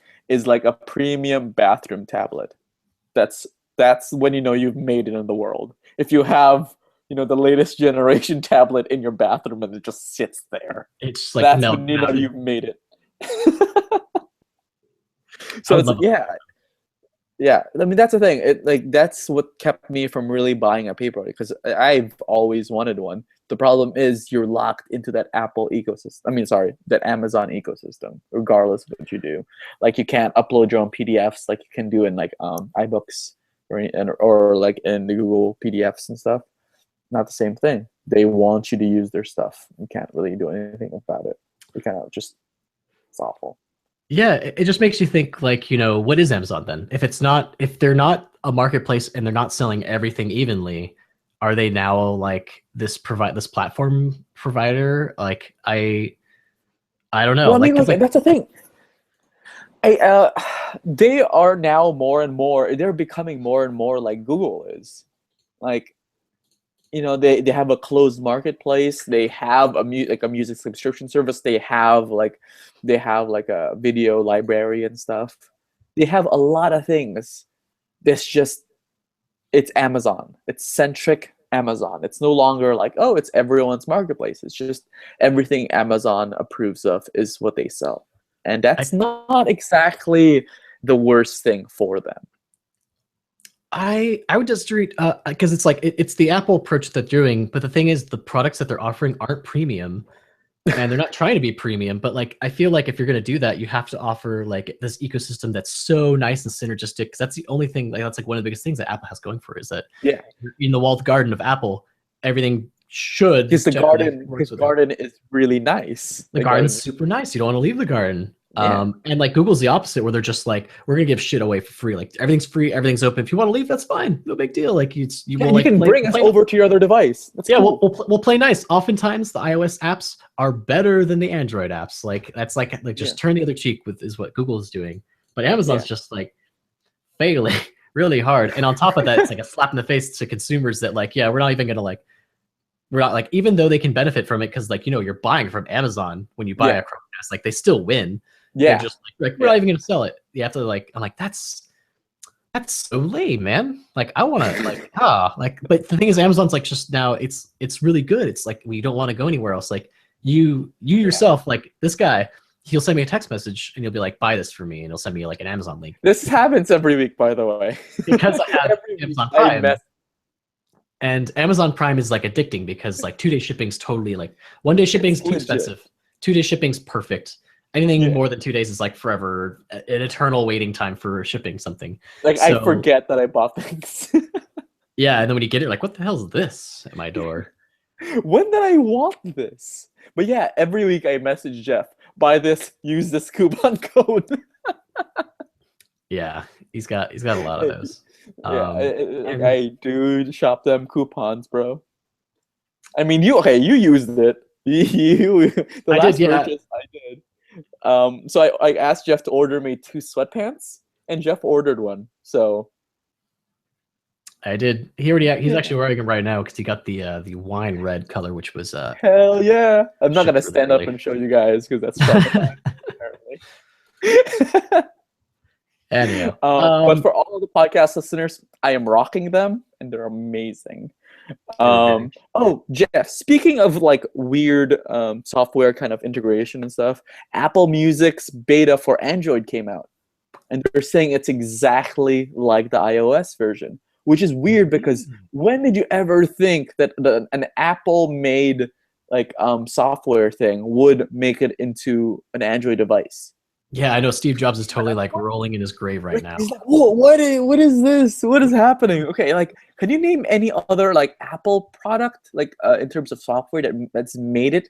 like a premium bathroom tablet. That's when you've made it in the world. If you have the latest generation tablet in your bathroom and it just sits there, it's like that's when you've made it. So it's yeah. I mean, that's the thing. That's what kept me from really buying a paper because I've always wanted one. The problem is you're locked into that Apple ecosystem. I mean, sorry, that Amazon ecosystem, regardless of what you do. Like you can't upload your own PDFs like you can do in like iBooks or like in the Google PDFs and stuff. Not the same thing. They want you to use their stuff. You can't really do anything about it. You kind of just, it's awful. Yeah, it just makes you think like, what is Amazon then? If they're not a marketplace and they're not selling everything evenly, are they now like this platform provider? Like I don't know. Well, I mean, that's the thing. They are now more and more, they're becoming more and more like Google is. Like, they have a closed marketplace. They have a music subscription service. They have like a video library and stuff. they have a lot of things that's just, it's Amazon. It's centric Amazon. It's no longer like, oh, it's everyone's marketplace. It's just everything Amazon approves of is what they sell. And that's not exactly the worst thing for them. I would disagree because it's like it's the Apple approach that they're doing, but the thing is the products that they're offering aren't premium. And they're not trying to be premium, but like I feel like if you're going to do that, you have to offer like this ecosystem that's so nice and synergistic, because that's the only thing, like that's like one of the biggest things that Apple has going for, is that in the walled garden of Apple, everything should, because the garden is really nice. The garden's super nice. You don't want to leave the garden. And like Google's the opposite, where they're just like, we're gonna give shit away for free. Like everything's free, everything's open. If you want to leave, that's fine. No big deal. Like you can bring us over to your other device. That's cool. We'll play nice. Oftentimes the iOS apps are better than the Android apps. Like that's like just turn the other cheek is what Google is doing. But Amazon's just like failing really hard. And on top of that, it's like a slap in the face to consumers that like, we're not even gonna like, we're not like, even though they can benefit from it because like, you're buying from Amazon when you buy a Chromecast, like they still win. They're just like we're not even gonna sell it. You have to like, I'm like, that's so lame, man. Like I want to like but the thing is, Amazon's like just now it's really good. It's like we don't want to go anywhere else. Like you yourself, like this guy, he'll send me a text message and he'll be like, buy this for me, and he'll send me like an Amazon link. This happens every week, by the way. Because I have Amazon Prime. And Amazon Prime is like addicting because like 2-day shipping's totally like, 1-day shipping's too expensive. 2-day shipping's perfect. Anything more than 2 days is like forever, an eternal waiting time for shipping something. Like I forget that I bought things. Yeah, and then when you get it, like, what the hell is this at my door? When did I want this? But yeah, every week I message Jeff, buy this, use this coupon code. Yeah, he's got a lot of those. I do shop them coupons, bro. I mean, you used it. The last purchase I did. So I asked Jeff to order me 2 sweatpants, and Jeff ordered one. So I did. He's actually wearing them right now because he got the wine red color, which was hell yeah. I'm not gonna stand up and show you guys because that's traumatizing, apparently. Anyhow, but for all of the podcast listeners, I am rocking them, and they're amazing. Oh, Jeff, speaking of like weird software kind of integration and stuff, Apple Music's beta for Android came out, and they're saying it's exactly like the iOS version, which is weird because when did you ever think that an Apple-made like software thing would make it into an Android device? Yeah, I know Steve Jobs is totally like rolling in his grave right now. He's like, what is this? What is happening? Okay, like, can you name any other like Apple product, like in terms of software that's made it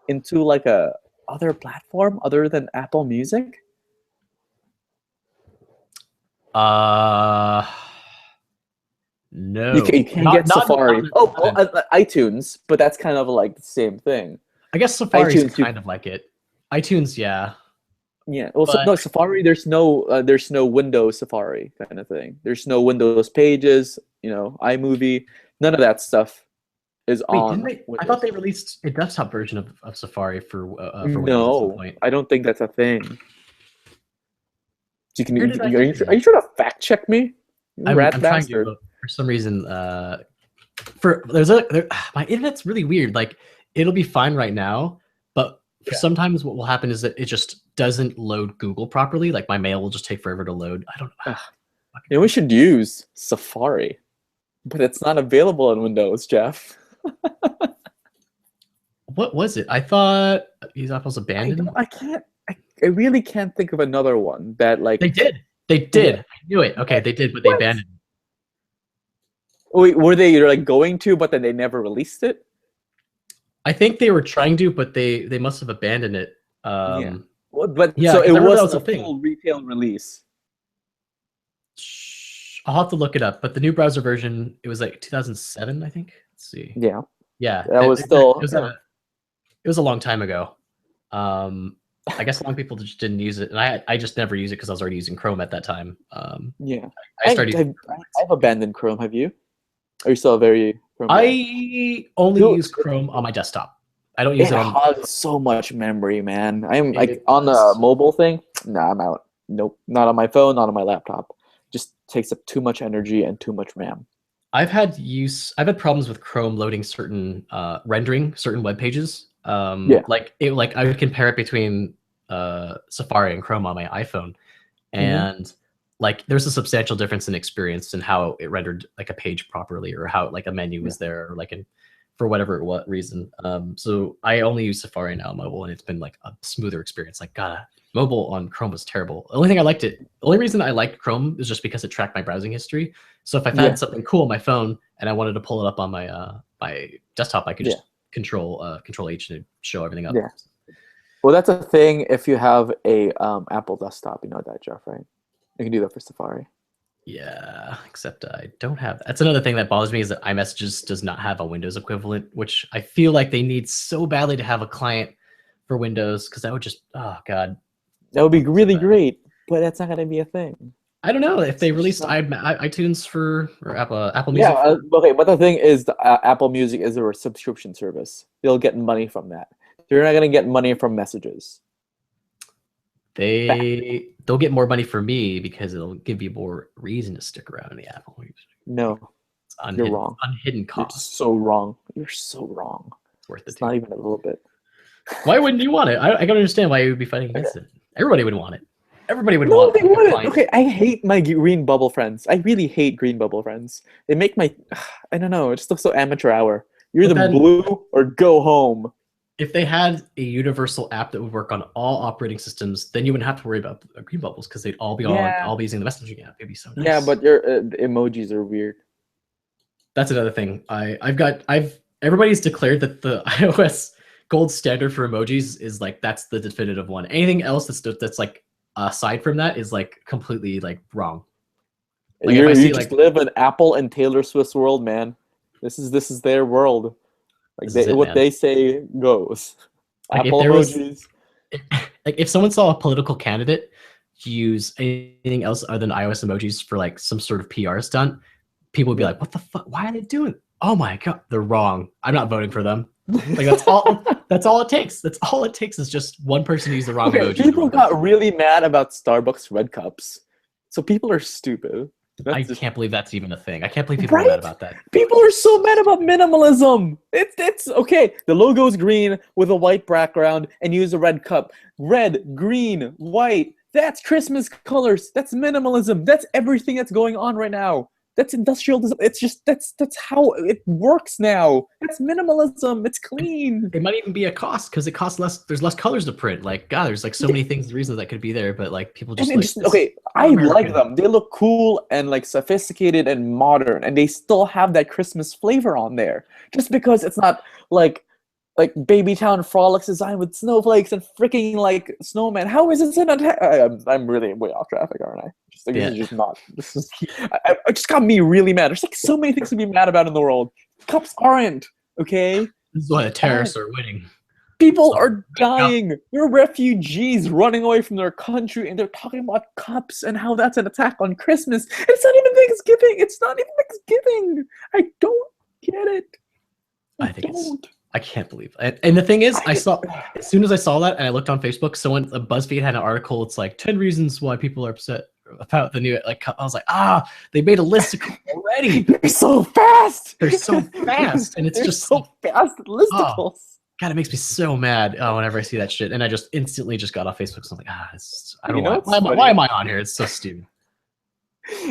into like a other platform other than Apple Music? No. You can't get Safari. iTunes, but that's kind of like the same thing. I guess Safari is kind of like it. iTunes, yeah. Yeah. Well, no, Safari. There's no Windows Safari kind of thing. There's no Windows Pages. iMovie. None of that stuff is on. I thought they released a desktop version of Safari for Windows at some point. I don't think that's a thing. Are you trying to fact check me? I'm trying to, but for some reason, my internet's really weird. Like it'll be fine right now, but sometimes what will happen is that it just doesn't load Google properly. Like my mail will just take forever to load. I don't know. We should use Safari, but it's not available on Windows, Jeff. What was it? I thought Apple's abandoned. I really can't think of another one that like they did. Yeah. I knew it. Okay, they did, but they abandoned it. Wait, were they like going to, but then they never released it? I think they were trying to, but they must have abandoned it. So it was a full retail release. I'll have to look it up, but the new browser version, it was like 2007, I think. Let's see. Yeah. That was still. It was a long time ago. I guess a lot of people just didn't use it, and I just never used it because I was already using Chrome at that time. I've abandoned Chrome. Have you? Are you still very Chrome? I only use Chrome on my desktop. I don't use it on. It hogs so much memory, man. I'm like on the mobile thing. Nah, I'm out. Nope, not on my phone, not on my laptop. Just takes up too much energy and too much RAM. I've had problems with Chrome loading certain rendering certain web pages. Yeah. Like I would compare it between Safari and Chrome on my iPhone, Hmm. and like there's a substantial difference in experience in how it rendered like a page properly, or how like a menu Yeah. was there, or like for whatever what reason. So I only use Safari now on mobile, and it's been like a smoother experience. Like, God, mobile on Chrome was terrible. The only reason I liked Chrome is just because it tracked my browsing history. So if I Yeah. found something cool on my phone and I wanted to pull it up on my desktop, I could Yeah. just control H to show everything up. Yeah. Well, that's a thing if you have a Apple desktop. You know that, Jeff, right? You can do that for Safari. Yeah, except I don't have. That's another thing that bothers me is that iMessages does not have a Windows equivalent, which I feel like they need so badly to have a client for Windows, because that would just, oh God, That would be so really bad. great, but that's not going to be a thing. I don't know if they It's just released not. iTunes for, or Apple Yeah. Music for. Okay. But the thing is, Apple Music is a subscription service. They'll get money from that. You're not going to get money from messages. Fact. They'll get more money for me because it'll give you more reason to stick around in the Apple Music. No, It's you're wrong. unhidden You're cost. so wrong. You're so wrong. It's worth it It's too. not even a little bit. Why wouldn't you want it? I can understand why you would be fighting against it. Everybody would want it. Everybody would No, want they like, a wouldn't. client. Okay, I hate my green bubble friends. I really hate green bubble friends. They make my, I don't know, it just looks so amateur hour. You're But the then, blue or go home. if they had a universal app that would work on all operating systems, then you wouldn't have to worry about green bubbles, because they'd all be Yeah. all be using the messaging app. It'd be so nice. Yeah, but your the emojis are weird. That's another thing. Everybody's declared that the iOS gold standard for emojis is like that's the definitive one. Anything else that's like aside from that is like completely like wrong. Like if I You see just like live in Apple and Taylor Swift's world, man. This is their world. Like this is it, what man. they say goes. Like Apple if there was emojis. like if someone saw a political candidate use anything else other than iOS emojis for like some sort of PR stunt, people would be Yeah. like, "What the fuck? Why are they doing it? Oh my God, they're wrong. I'm not voting for them." Like that's all. That's all it takes. That's all it takes is just one person to use the wrong Okay, emoji. people got really mad about Starbucks red cups. So people are stupid. I That's just, can't believe that's even a thing. I can't believe people are right? mad about that. People are so mad about minimalism. It's okay. The logo is green with a white background and use a red cup. Red, green, white. That's Christmas colors. That's minimalism. That's everything that's going on right now. That's industrial design. It's just that's how it works now. That's minimalism. It's clean. It might even be a cost because it costs less. There's less colors to print. Like God, there's like so many things, reasons that could be there, but like people just And it like just okay, I like American. them. They look cool and like sophisticated and modern, and they still have that Christmas flavor on there. Just because it's not like Babytown Frolics designed with snowflakes and freaking like snowman. How is it I'm really way off traffic, aren't I? Just like, Yeah. This is just not. This is. I just got me really mad. There's like so many things to be mad about in the world. Cups aren't okay. This is why the terrorists are winning. People are dying. They're refugees running away from their country, and they're talking about cups and how that's an attack on Christmas. It's not even Thanksgiving. It's not even Thanksgiving. I don't get it. I can't believe it. And the thing is, I saw as soon as I saw that and I looked on Facebook, BuzzFeed had an article. It's like 10 reasons why people are upset about the new like. I was like, they made a list already. They're so fast. They're so fast, and it's They're just so fast listicles. God, it makes me so mad whenever I see that shit, and I just instantly just got off Facebook. So I'm like, I don't know why am I on here? It's so stupid.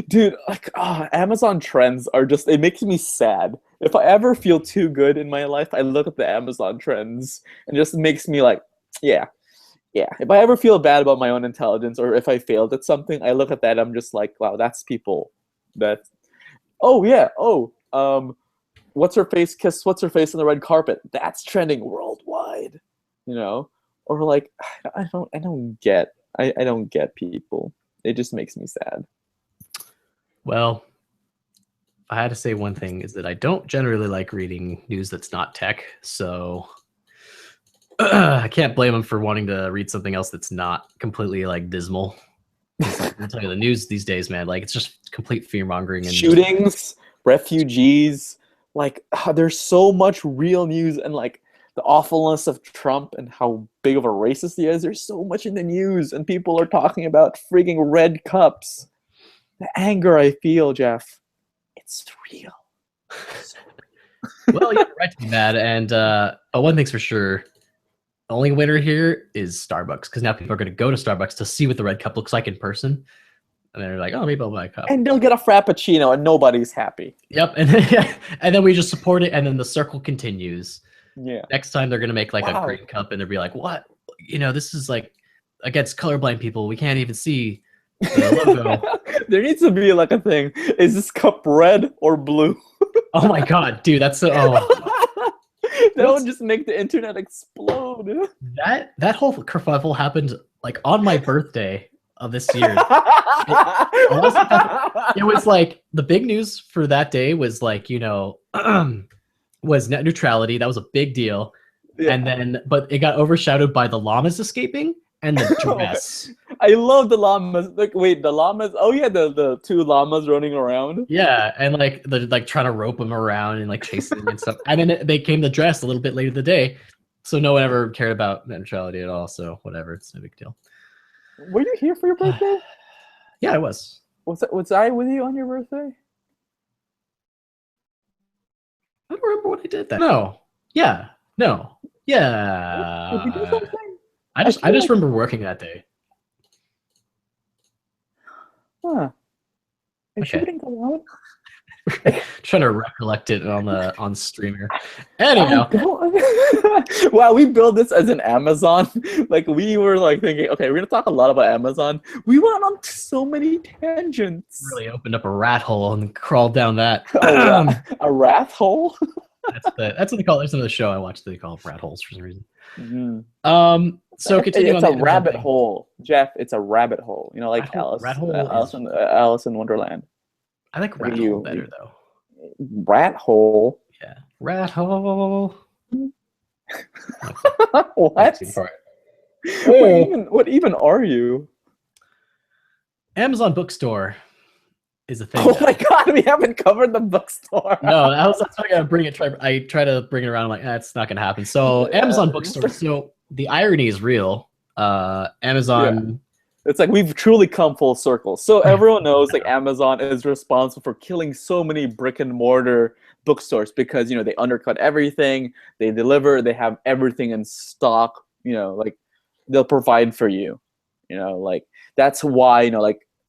Dude, like Amazon trends are just it makes me sad. If I ever feel too good in my life, I look at the Amazon trends and just makes me like, yeah. If I ever feel bad about my own intelligence or if I failed at something, I look at that, I'm just like, wow, that's people that what's her face kiss what's her face on the red carpet. That's trending worldwide. You know? Or like I don't get people. It just makes me sad. Well, I had to say one thing is that I don't generally like reading news that's not tech, so I can't blame them for wanting to read something else that's not completely like dismal. Like, I'll tell you, the news these days, man, like it's just complete fear mongering and shootings, refugees, like there's so much real news and like the awfulness of Trump and how big of a racist he is. There's so much in the news, and people are talking about freaking red cups. The anger I feel, Jeff, it's real. Well, you're right to be mad, and but one thing's for sure. The only winner here is Starbucks, because now people are going to go to Starbucks to see what the red cup looks like in person. And they're like, oh, maybe I'll buy a cup. And they'll get a Frappuccino and nobody's happy. Yep. And then we just support it, and then the circle continues. Yeah. Next time they're going to make like a green cup, and they'll be like, what? This is like against colorblind people. We can't even see the logo. There needs to be like a thing. Is this cup red or blue? Oh my God, dude. That's so... Oh. That would just make the internet explode. That whole kerfuffle happened like on my birthday of this year. It was like the big news for that day was like, was net neutrality. That was a big deal. Yeah. And then, but it got overshadowed by the llamas escaping and the dress. I love the llamas. Like, wait, the llamas? Oh yeah, the two llamas running around. Yeah, and like they're like trying to rope them around and like chasing and stuff. And then they came to dress a little bit later in the day, so no one ever cared about net neutrality at all. So whatever, it's no big deal. Were you here for your birthday? Yeah, I was. Was I with you on your birthday? I don't remember what I did that. No. Yeah. No. Yeah. Did you do something? I just remember working that day. Huh. Okay. Trying to recollect it on streamer. Anyhow. Wow, we built this as an Amazon. Like we were like thinking, okay, we're gonna talk a lot about Amazon. We went on so many tangents. Really opened up a rat hole and crawled down that. A rat hole? That's what they call it. There's another show I watched that they call rat holes for some reason. Mm-hmm. So continuing it's on a rabbit hole, Jeff. It's a rabbit hole. Like Alice in Wonderland. I like rat hole better though. Rat hole. Yeah, rat hole. What? What even are you? Amazon Bookstore is a thing. Oh my God, we haven't covered the bookstore. No, that's why I gotta bring it. I try to bring it around. I'm like, that's not gonna happen. So Amazon Bookstore. So the irony is real. Amazon. Yeah. It's like we've truly come full circle. So everyone knows like Amazon is responsible for killing so many brick and mortar bookstores because they undercut everything, they deliver, they have everything in stock, like they'll provide for you. Like that's why,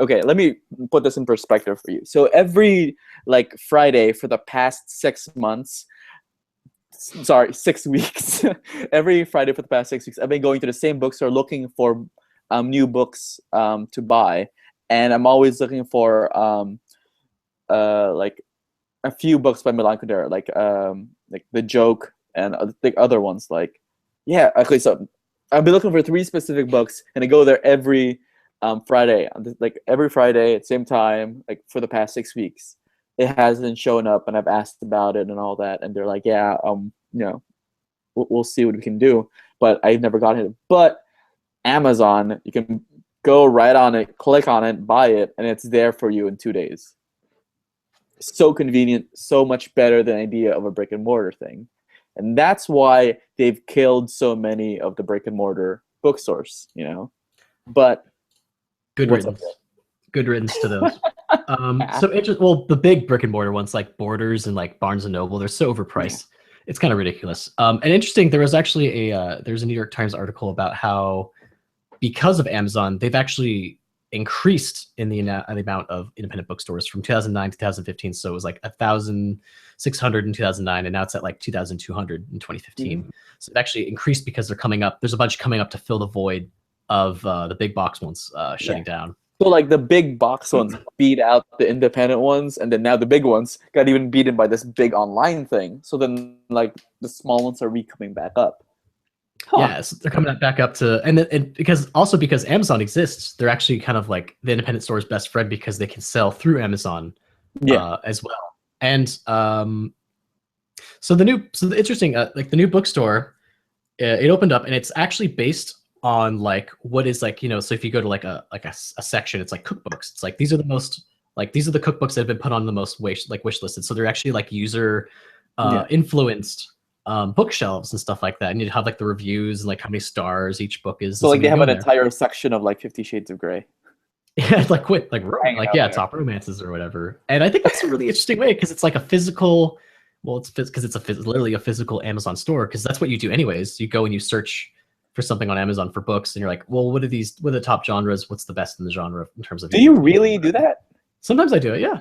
okay, let me put this in perspective for you. So every like Friday for the past 6 months, 6 weeks, every Friday for the past 6 weeks, I've been going to the same bookstore looking for new books to buy, and I'm always looking for like a few books by Milan Kundera, like The Joke and the other ones. Like, yeah, okay. So I'll be looking for 3 specific books, and I go there every Friday. Like every Friday at same time, like for the past 6 weeks. It hasn't shown up, and I've asked about it and all that, and they're like, yeah, we'll see what we can do. But I've never gotten it. But Amazon, you can go right on it, click on it, buy it, and it's there for you in 2 days. So convenient, so much better than the idea of a brick and mortar thing. And that's why they've killed so many of the brick and mortar bookstores, But good riddance. Good riddance to those. The big brick and mortar ones like Borders and like Barnes and Noble, they're so overpriced. Yeah. It's kind of ridiculous. And interesting, there was actually there's a New York Times article about how because of Amazon, they've actually increased in the amount of independent bookstores from 2009 to 2015. So it was like 1,600 in 2009, and now it's at like 2,200 in 2015. Mm-hmm. So it actually increased because they're coming up. There's a bunch coming up to fill the void of the big box ones shutting down. So like the big box ones beat out the independent ones, and then now the big ones got even beaten by this big online thing. So then like the small ones are coming back up. Huh. Yeah, so they're coming back up to, and because Amazon exists, they're actually kind of like the independent store's best friend because they can sell through Amazon as well. And so the interesting, like the new bookstore, it opened up, and it's actually based on like what is like, so if you go to like a section, it's like cookbooks. It's like these are the cookbooks that have been put on the most wish listed. So they're actually like user influenced bookshelves and stuff like that, and you'd have like the reviews and like how many stars each book is. So like they you have go an in there. entire section of like 50 Shades of Grey. Yeah, like Hanging out there. top romances or whatever. And I think that's a really interesting way because it's like a physical. Well, it's because it's literally a physical Amazon store, because that's what you do anyways. You go and you search for something on Amazon for books, and you're like, well, what are the top genres? What's the best in the genre in terms of? Do you really do that? Sometimes I do it. Yeah.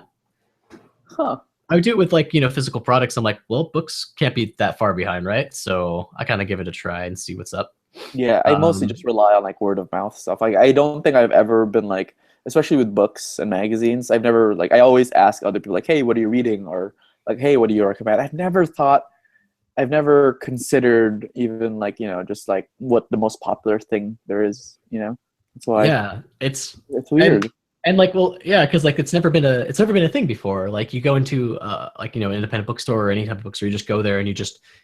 Huh. I would do it with like, physical products. I'm like, well, books can't be that far behind, right? So I kind of give it a try and see what's up. Yeah, I mostly just rely on like word of mouth stuff. Like I don't think I've ever been like, especially with books and magazines, I've never like I always ask other people like, hey, what are you reading? Or like, hey, what do you recommend? I've never considered even like, just like what the most popular thing there is, That's why it's weird. And like, well, yeah, because like it's never been a thing before. Like you go into like an independent bookstore or any type of bookstore, you just go there and you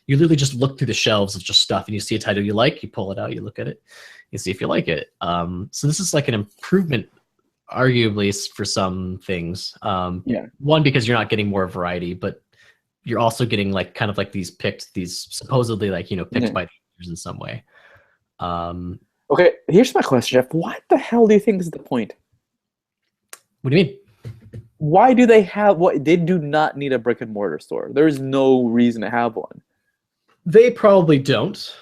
literally just look through the shelves of just stuff, and you see a title you like, you pull it out, you look at it, you see if you like it. So this is like an improvement, arguably, for some things. One, because you're not getting more variety, but you're also getting like kind of like these supposedly like picked by the users in some way. Okay, here's my question, Jeff. What the hell do you think is the point? What do you mean? Why do they have they do not need a brick and mortar store? There's no reason to have one. They probably don't,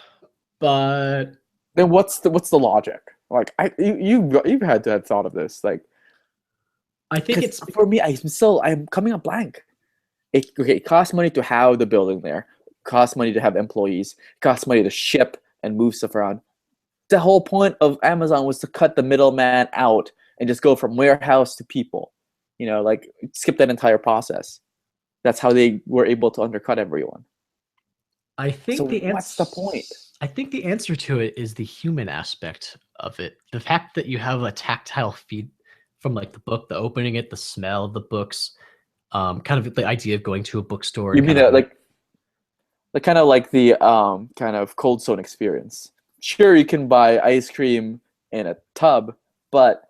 but then what's the logic? Like you've had to have thought of this. Like I think it's for me, I'm coming up blank. It costs money to have the building there. It costs money to have employees. It costs money to ship and move stuff around. The whole point of Amazon was to cut the middleman out and just go from warehouse to people, like skip that entire process. That's how they were able to undercut everyone. I think what's the point? I think the answer to it is the human aspect of it. The fact that you have a tactile feed from like the book, the opening it, the smell of the books, kind of the idea of going to a bookstore. You mean that like kind of like the kind of Cold Stone experience? Sure, you can buy ice cream in a tub, but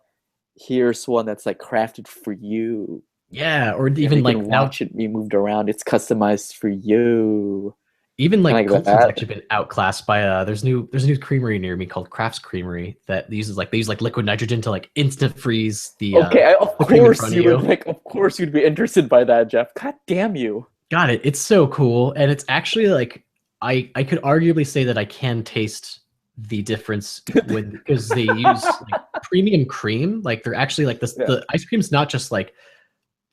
here's one that's like crafted for you. Yeah, or even like watch it be moved around. It's customized for you. Even like Colton's actually been outclassed by there's a new creamery near me called Crafts Creamery that they use liquid nitrogen to like instant freeze the of course you'd be interested by that, Jeff. God damn you. Got it. It's so cool, and it's actually like I could arguably say that I can taste the difference because they use like premium cream. Like they're actually like this. Yeah. The ice cream's not just like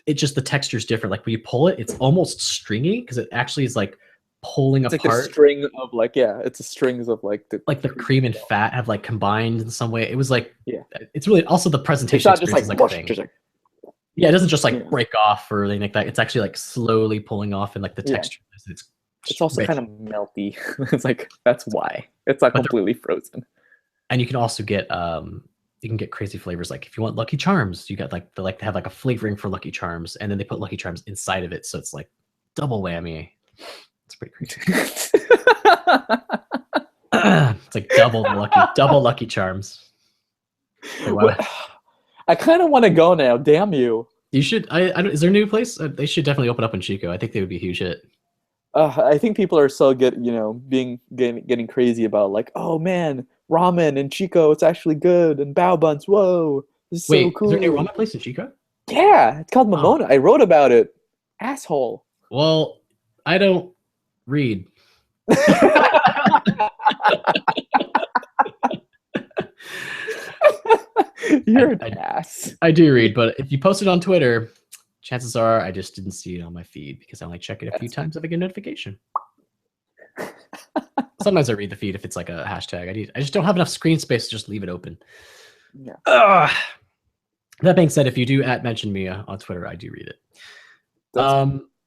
the texture's different. Like when you pull it, it's almost stringy because it actually is like pulling apart. Like a string of like it's a strings of like the cream and fat have like combined in some way. It was like it's really also the presentation. It's not just like, a thing. Yeah, it doesn't just like break off or anything like that. It's actually like slowly pulling off, and like the texture it's also rich. Kind of melty. It's like that's why it's not completely frozen. And you can also get you can get crazy flavors. Like if you want Lucky Charms, you got like they like to have like a flavoring for Lucky Charms, and then they put Lucky Charms inside of it, so it's like double whammy. It's pretty crazy. It's like double Lucky Charms. I kind of want to go now. Damn you! You should. Is there a new place? They should definitely open up in Chico. I think they would be a huge hit. I think people are so good, getting crazy about like, oh man, ramen in Chico, it's actually good, and bao buns, whoa, this is so cool. Is there a new ramen place in Chico? Yeah, it's called Momona. I wrote about it. Asshole. Well, I don't read. You're an ass. I do read, but if you post it on Twitter, chances are I just didn't see it on my feed because I only check it a few times if I get a notification. Sometimes I read the feed if it's like a hashtag. I just don't have enough screen space to just leave it open. Yeah. That being said, if you do mention me on Twitter, I do read it.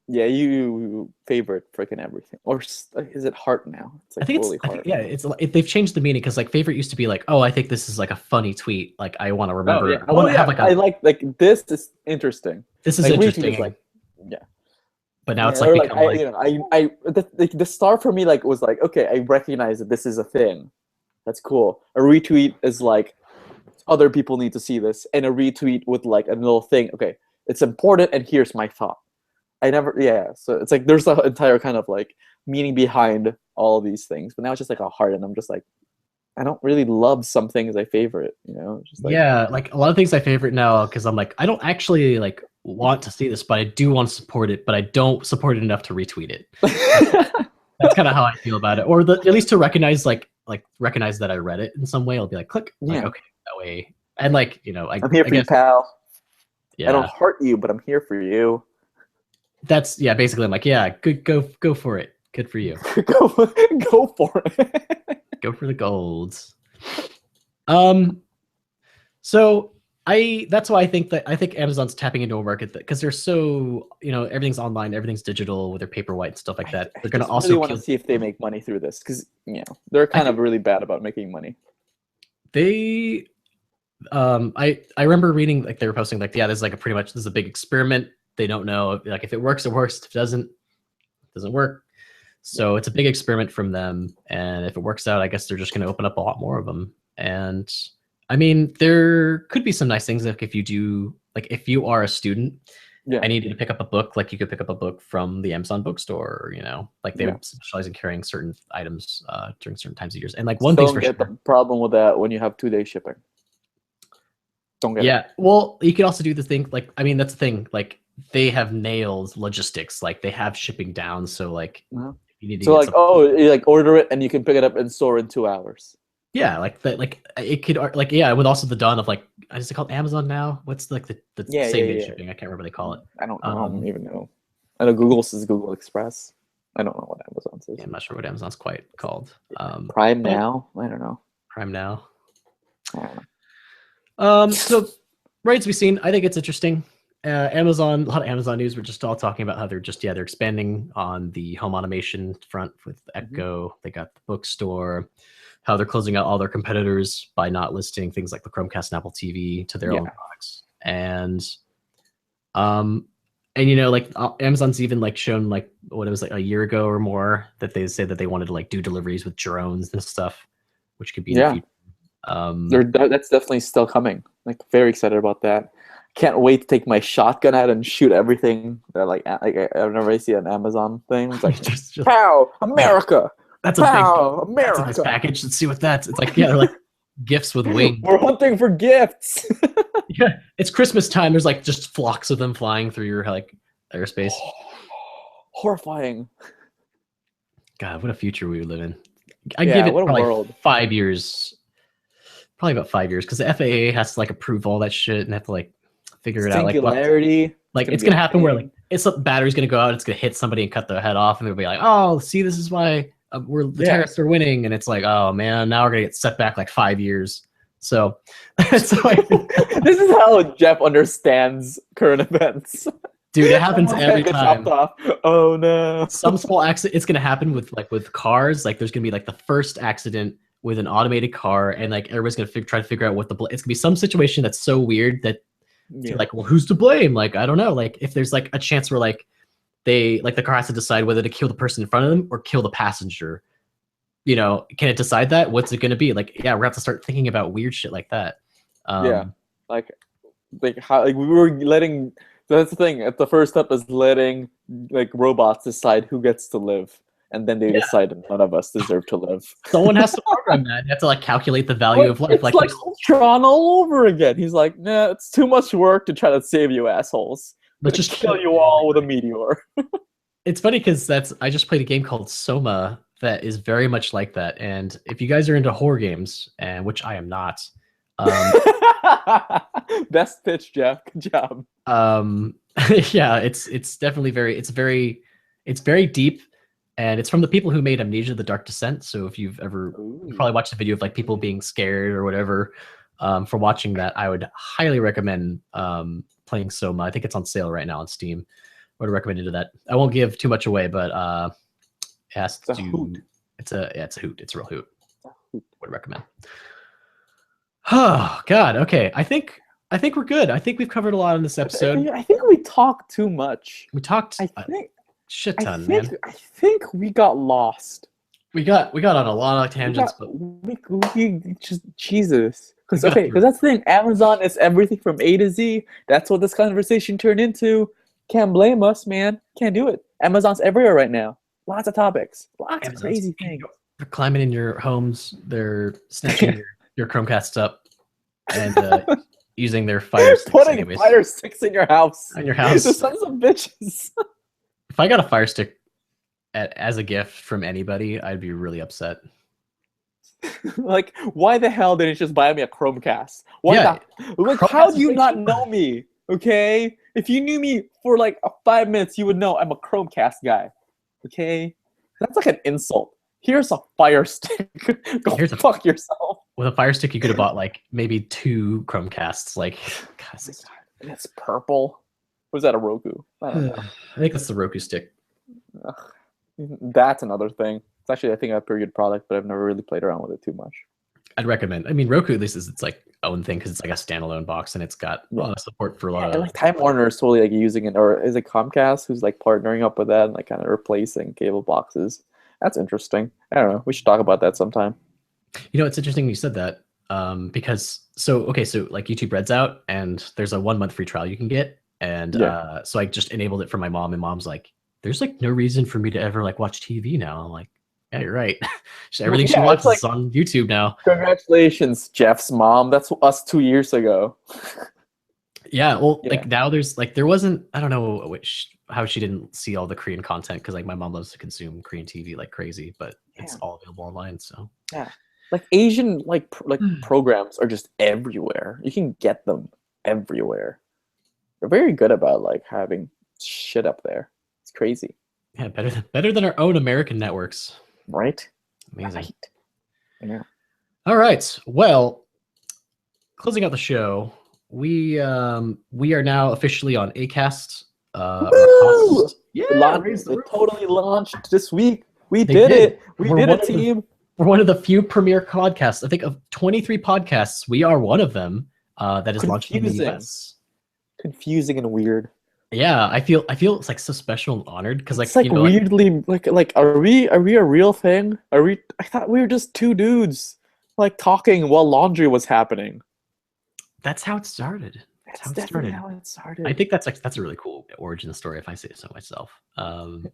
Yeah, you favorite freaking everything, or is it heart now? It's like I think they've changed the meaning because like favorite used to be like, oh, I think this is like a funny tweet. Like I want to remember. I want to have like I like this is interesting. This is like, interesting. Is like, yeah. But now it's like, the star for me like was like, okay, I recognize that this is a thing. That's cool. A retweet is like other people need to see this, and a retweet with like a little thing. Okay, it's important, and here's my thought. I never, yeah. So it's like there's an entire kind of like meaning behind all these things, but now it's just like a heart, and I'm just like, I don't really love some things I favorite, you know, just like Yeah, like a lot of things I favorite now because I'm like I don't actually like want to see this, but I do want to support it, but I don't support it enough to retweet it. That's kind of how I feel about it, or at least to recognize recognize that I read it in some way. I'll be like, click, like yeah, okay, that way, and like you know, I'm here I for you, guess pal. I don't yeah, hurt you, but I'm here for you. that's yeah. Basically, I'm like yeah, good, go for it. Good for you. go, go for it. Go for the golds. So that's why I think Amazon's tapping into a market that because they're so everything's online, everything's digital with their Paperwhite and stuff like that. They're going to also really want to see if they make money through this because they're kind of really bad about making money. They I remember reading like they were posting like this is like this is a big experiment. They don't know like if it works, it works. If it doesn't, it doesn't work. So it's a big experiment from them, and if it works out, I guess they're just going to open up a lot more of them. And I mean, there could be some nice things like if you are a student and you need to pick up a book, like you could pick up a book from the Amazon bookstore, like they would specialize in carrying certain items during certain times of years. And like one thing's for sure. Don't get the problem with that when you have 2-day shipping. Don't get it. Well, you could also do the thing like I mean that's the thing like they have nailed logistics, like they have shipping down, so like you need to so like you like order it and you can pick it up in store in 2 hours. Yeah, like that, like it could, like with also the dawn of like, is it called Amazon now? What's like the same day shipping? I can't remember what they call it. I don't even know. I know Google says Google Express. I don't know what Amazon says. Yeah, I'm not sure what Amazon's quite called. Prime Now? I don't know. Prime Now. I don't know. So right as we've seen, I think it's interesting. Amazon, a lot of Amazon news. We're just all talking about how they're they're expanding on the home automation front with Echo. They got the bookstore. How they're closing out all their competitors by not listing things like the Chromecast and Apple TV to their own products. And like Amazon's even like shown like what it was like a year ago or more that they say that they wanted to like do deliveries with drones and stuff, which could be in the future. That's definitely still coming. Like very excited about that. Can't wait to take my shotgun out and shoot everything that like whenever I see an Amazon thing. It's like just pow, America. That's America. That's a nice package. Let's see what that's. It's like they're like gifts with wings. We're hunting for gifts. Yeah, it's Christmas time. There's like just flocks of them flying through your like airspace. Horrifying. God, what a future we would live in. I give it probably 5 years. Probably about 5 years because the FAA has to like approve all that shit and have to like figure it out. Like it's gonna happen where like the battery's gonna go out. It's gonna hit somebody and cut their head off, and they'll be like, "Oh, see, this is why." The terrorists are winning, and it's like, oh man, now we're gonna get set back like 5 years. So, this is how Jeff understands current events. Dude, it happens every time. Oh no! Some small accident. It's gonna happen with cars. Like there's gonna be like the first accident with an automated car, and like everybody's gonna try to figure out what it's gonna be some situation that's so weird that you're like, well, who's to blame? Like I don't know. Like if there's like a chance where like the car has to decide whether to kill the person in front of them or kill the passenger. Can it decide that? What's it going to be? Like, we're going to have to start thinking about weird shit like that. Like how we were letting. That's the thing. At the first step is letting like robots decide who gets to live, and then they decide none of us deserve to live. Someone has to program that. You have to like calculate the value of life. It's like Ultron all over again. He's like, nah, it's too much work to try to save you assholes. Let's just kill you all with a meteor. It's funny because I just played a game called Soma that is very much like that. And if you guys are into horror games, and which I am not, best pitch, Jeff. Good job. Yeah, it's definitely very deep, and it's from the people who made Amnesia: The Dark Descent. So if you've ever probably watched a video of like people being scared or whatever, for watching that, I would highly recommend playing Soma. I think it's on sale right now on Steam. I would recommend into that. I won't give too much away, but it has to do. It's a hoot. It's a real hoot. Would recommend. Oh God. Okay. I think we're good. I think we've covered a lot in this episode. I think we talked too much. We talked. Shit ton, man. I think we got lost. We got on a lot of tangents, but we just Jesus. Because that's the thing. Amazon is everything from A to Z. That's what this conversation turned into. Can't blame us, man. Can't do it. Amazon's everywhere right now. Lots of topics. Lots of Amazon's crazy things. They're climbing in your homes. They're snatching your Chromecasts up and using their Fire Sticks. Putting anyways. Fire Sticks in your house. On your house. The sons of bitches. If I got a Fire Stick as a gift from anybody, I'd be really upset. Like, why the hell didn't you just buy me a Chromecast? Why Yeah, like, Chromecast how is do you way not cheaper. know me? Okay, if you knew me for like 5 minutes, you would know I'm a Chromecast guy. Okay, that's like an insult. Here's a Fire Stick. Go Here's a- fuck yourself. With a Fire Stick, you could have bought like maybe 2 Chromecasts. Like, God, And it's purple. Was that a Roku? I don't know. I think that's the Roku stick. Ugh. That's another thing. It's actually, I think, a pretty good product, but I've never really played around with it too much. I'd recommend. I mean, Roku at least is its like own thing because it's like a standalone box and it's got a lot of support for a lot And of. like Time Warner is totally like using it, or is it Comcast who's like partnering up with that and like kind of replacing cable boxes? That's interesting. I don't know. We should talk about that sometime. You know, it's interesting you said that because so like YouTube Red's out and there's a 1 month free trial you can get, and so I just enabled it for my mom, and mom's like, "There's like no reason for me to ever like watch TV now." I'm like, "Yeah, you're right. Everything she Yeah, watches it's is on YouTube now." Congratulations, Jeff's mom. That's us 2 years ago. Yeah, well, Yeah. like now there's like there wasn't, I don't know how she didn't see all the Korean content because like my mom loves to consume Korean TV like crazy, but it's Yeah. all available online. So Like Asian programs are just everywhere. You can get them everywhere. They're very good about like having shit up there. It's crazy, yeah, better than our own American networks. right? Amazing. Right. Yeah. All right. Well, closing out the show, we are now officially on Acast. Woo! Yeah, raise the It roof. totally launched this week. We They did did. it. We We're did one it, of the- team. We're one of the few premier podcasts. I think of 23 podcasts, we are one of them that is launching in the Confusing. US. Confusing and weird. Yeah, I feel it's like so special and honored because like It's like you know, weirdly like are we a real thing? Are we? I thought we were just two dudes like talking while laundry was happening. that's how it started. That's how it definitely started. how it started. I think that's a really cool origin story if I say so myself.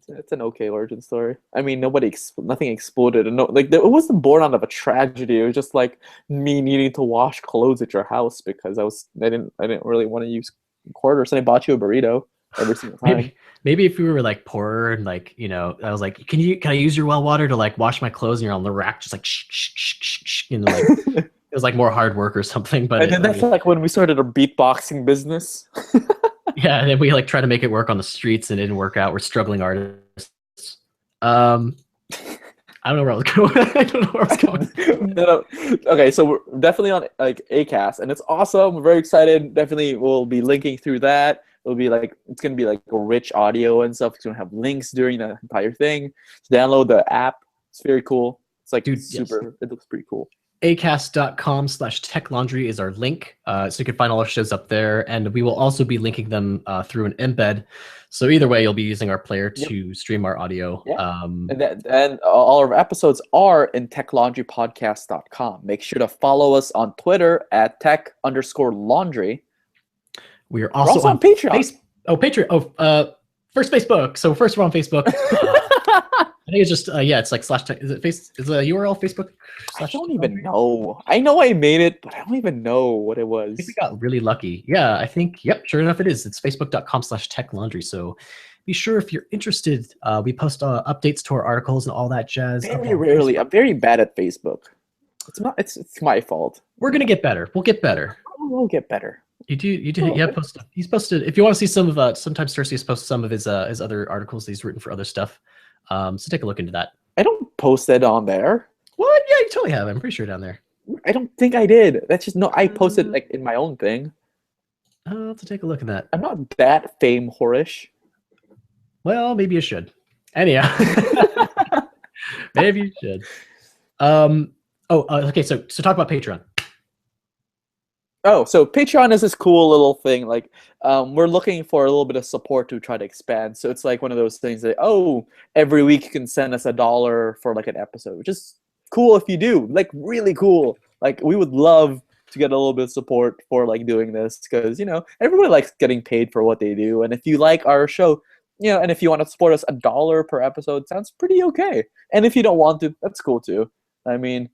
It's an okay origin story. I mean, nothing exploded, and it wasn't born out of a tragedy. It was just like me needing to wash clothes at your house because I didn't really want to use quarters, and I bought you a burrito every single time. Maybe if we were like poorer and like you know, I was like, can I use your well water to like wash my clothes? And you're on the rack, just like shh, shh, shh, shh, shh, and like it was like more hard work or something. But And then that's like when we started our beatboxing business. yeah, and then we like try to make it work on the streets and it didn't work out. We're struggling artists. I don't know where I was going. I don't know where I was going. No. Okay, so we're definitely on like Acast, and it's awesome. We're very excited. Definitely, we'll be linking through that. It'll be like it's gonna be like a rich audio and stuff. It's gonna have links during the entire thing. So download the app. It's very cool. It's like Dude, super. It looks pretty cool. Acast.com/techlaundry is our link. So you can find all our shows up there. And we will also be linking them through an embed. So either way, you'll be using our player to stream our audio. Yeah. And all our episodes are in techlaundrypodcast.com. Make sure to follow us on Twitter at tech_laundry. We are We're also on Patreon. Patreon. First Facebook. So first we're on Facebook. I think it's just it's like /tech. Is the URL Facebook? I don't even know. I know I made it, but I don't even know what it was. I think we got really lucky. Yeah, I think, yep, sure enough it is. It's facebook.com/techlaundry. So be sure if you're interested, we post updates to our articles and all that jazz. Very rarely. I'm very bad at Facebook. It's my fault. We're going to get better. We'll get better. We'll get better. He's posted, if you want to see some of, sometimes Cersei has posted some of his other articles that he's written for other stuff. So take a look into that. I don't post it on there. What? Yeah, you totally have. I'm pretty sure down there. I don't think I did. That's just I posted like in my own thing. I'll have to take a look at that. I'm not that fame whorish. Well, maybe you should. Anyhow, maybe you should. Okay. So talk about Patreon. Oh, so Patreon is this cool little thing. Like, we're looking for a little bit of support to try to expand. So it's like one of those things that, every week you can send us $1 for like an episode, which is cool if you do. Like, really cool. Like, we would love to get a little bit of support for like doing this, because everybody likes getting paid for what they do. And if you like our show, and if you want to support us, $1 per episode sounds pretty okay. And if you don't want to, that's cool too. I mean,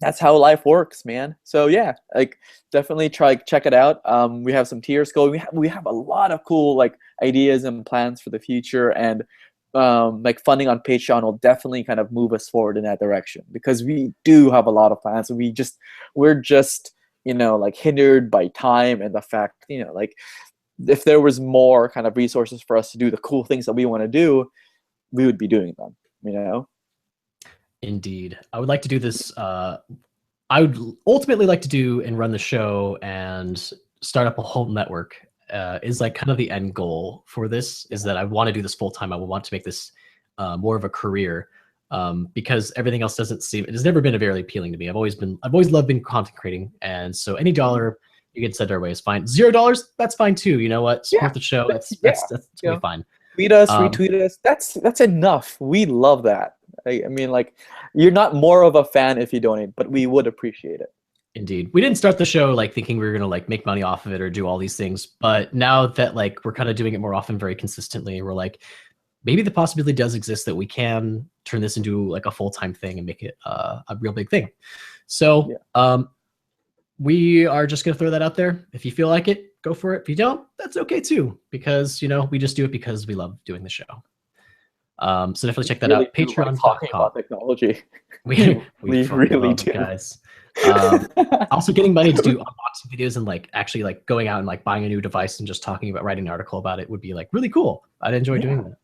that's how life works, man. So yeah, like definitely check it out. We have some tiers going. We have a lot of cool like ideas and plans for the future, and like funding on Patreon will definitely kind of move us forward in that direction, because we do have a lot of plans. And we're just like hindered by time and the fact like if there was more kind of resources for us to do the cool things that we want to do, we would be doing them. Indeed. I would like to do this. I would ultimately like to do and run the show and start up a whole network. Is like kind of the end goal for this, is that I want to do this full time. I want to make this more of a career, because everything else it has never been very appealing to me. I've always loved being content creating. And so any dollar you get sent our way is fine. $0, that's fine too. You know what? Support the show. That's totally fine. Tweet us, retweet us. That's enough. We love that. I mean, like, you're not more of a fan if you donate, but we would appreciate it. Indeed. We didn't start the show like thinking we were gonna like make money off of it or do all these things, but now that like we're kind of doing it more often, very consistently, we're like, maybe the possibility does exist that we can turn this into like a full-time thing and make it a real big thing. So we are just gonna throw that out there. If you feel like it, go for it. If you don't, that's okay too, because we just do it because we love doing the show. So definitely check that out. Patreon. Talking about technology. We really do, guys. Also getting money to do unboxing videos and like actually like going out and like buying a new device and just talking about writing an article about it would be like really cool. I'd enjoy doing that.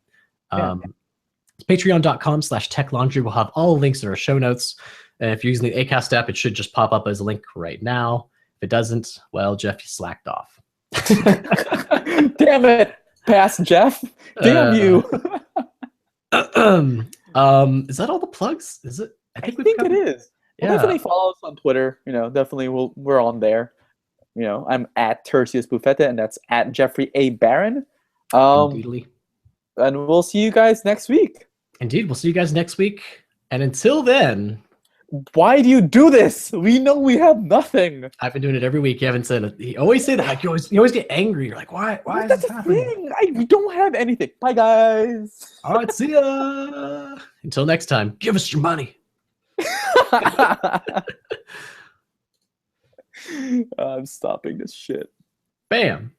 Patreon.com/techlaundry will have all the links in our show notes. And if you're using the Acast app, it should just pop up as a link right now. If it doesn't, well, Jeff, you slacked off. Damn it, past Jeff. Damn you. Is that all the plugs? Is it? I think it is. Yeah. Definitely follow us on Twitter. Definitely we're on there. I'm at Tertius Buffetta, and that's at Jeffrey A. Barron. Indeedly. And we'll see you guys next week. Indeed, we'll see you guys next week. And until then, why do you do this? We know we have nothing. I've been doing it every week. You haven't said it. You always say that. You always get angry. You're like, why is this happening? I don't have anything. Bye, guys. All right, see ya. Until next time, give us your money. I'm stopping this shit. Bam.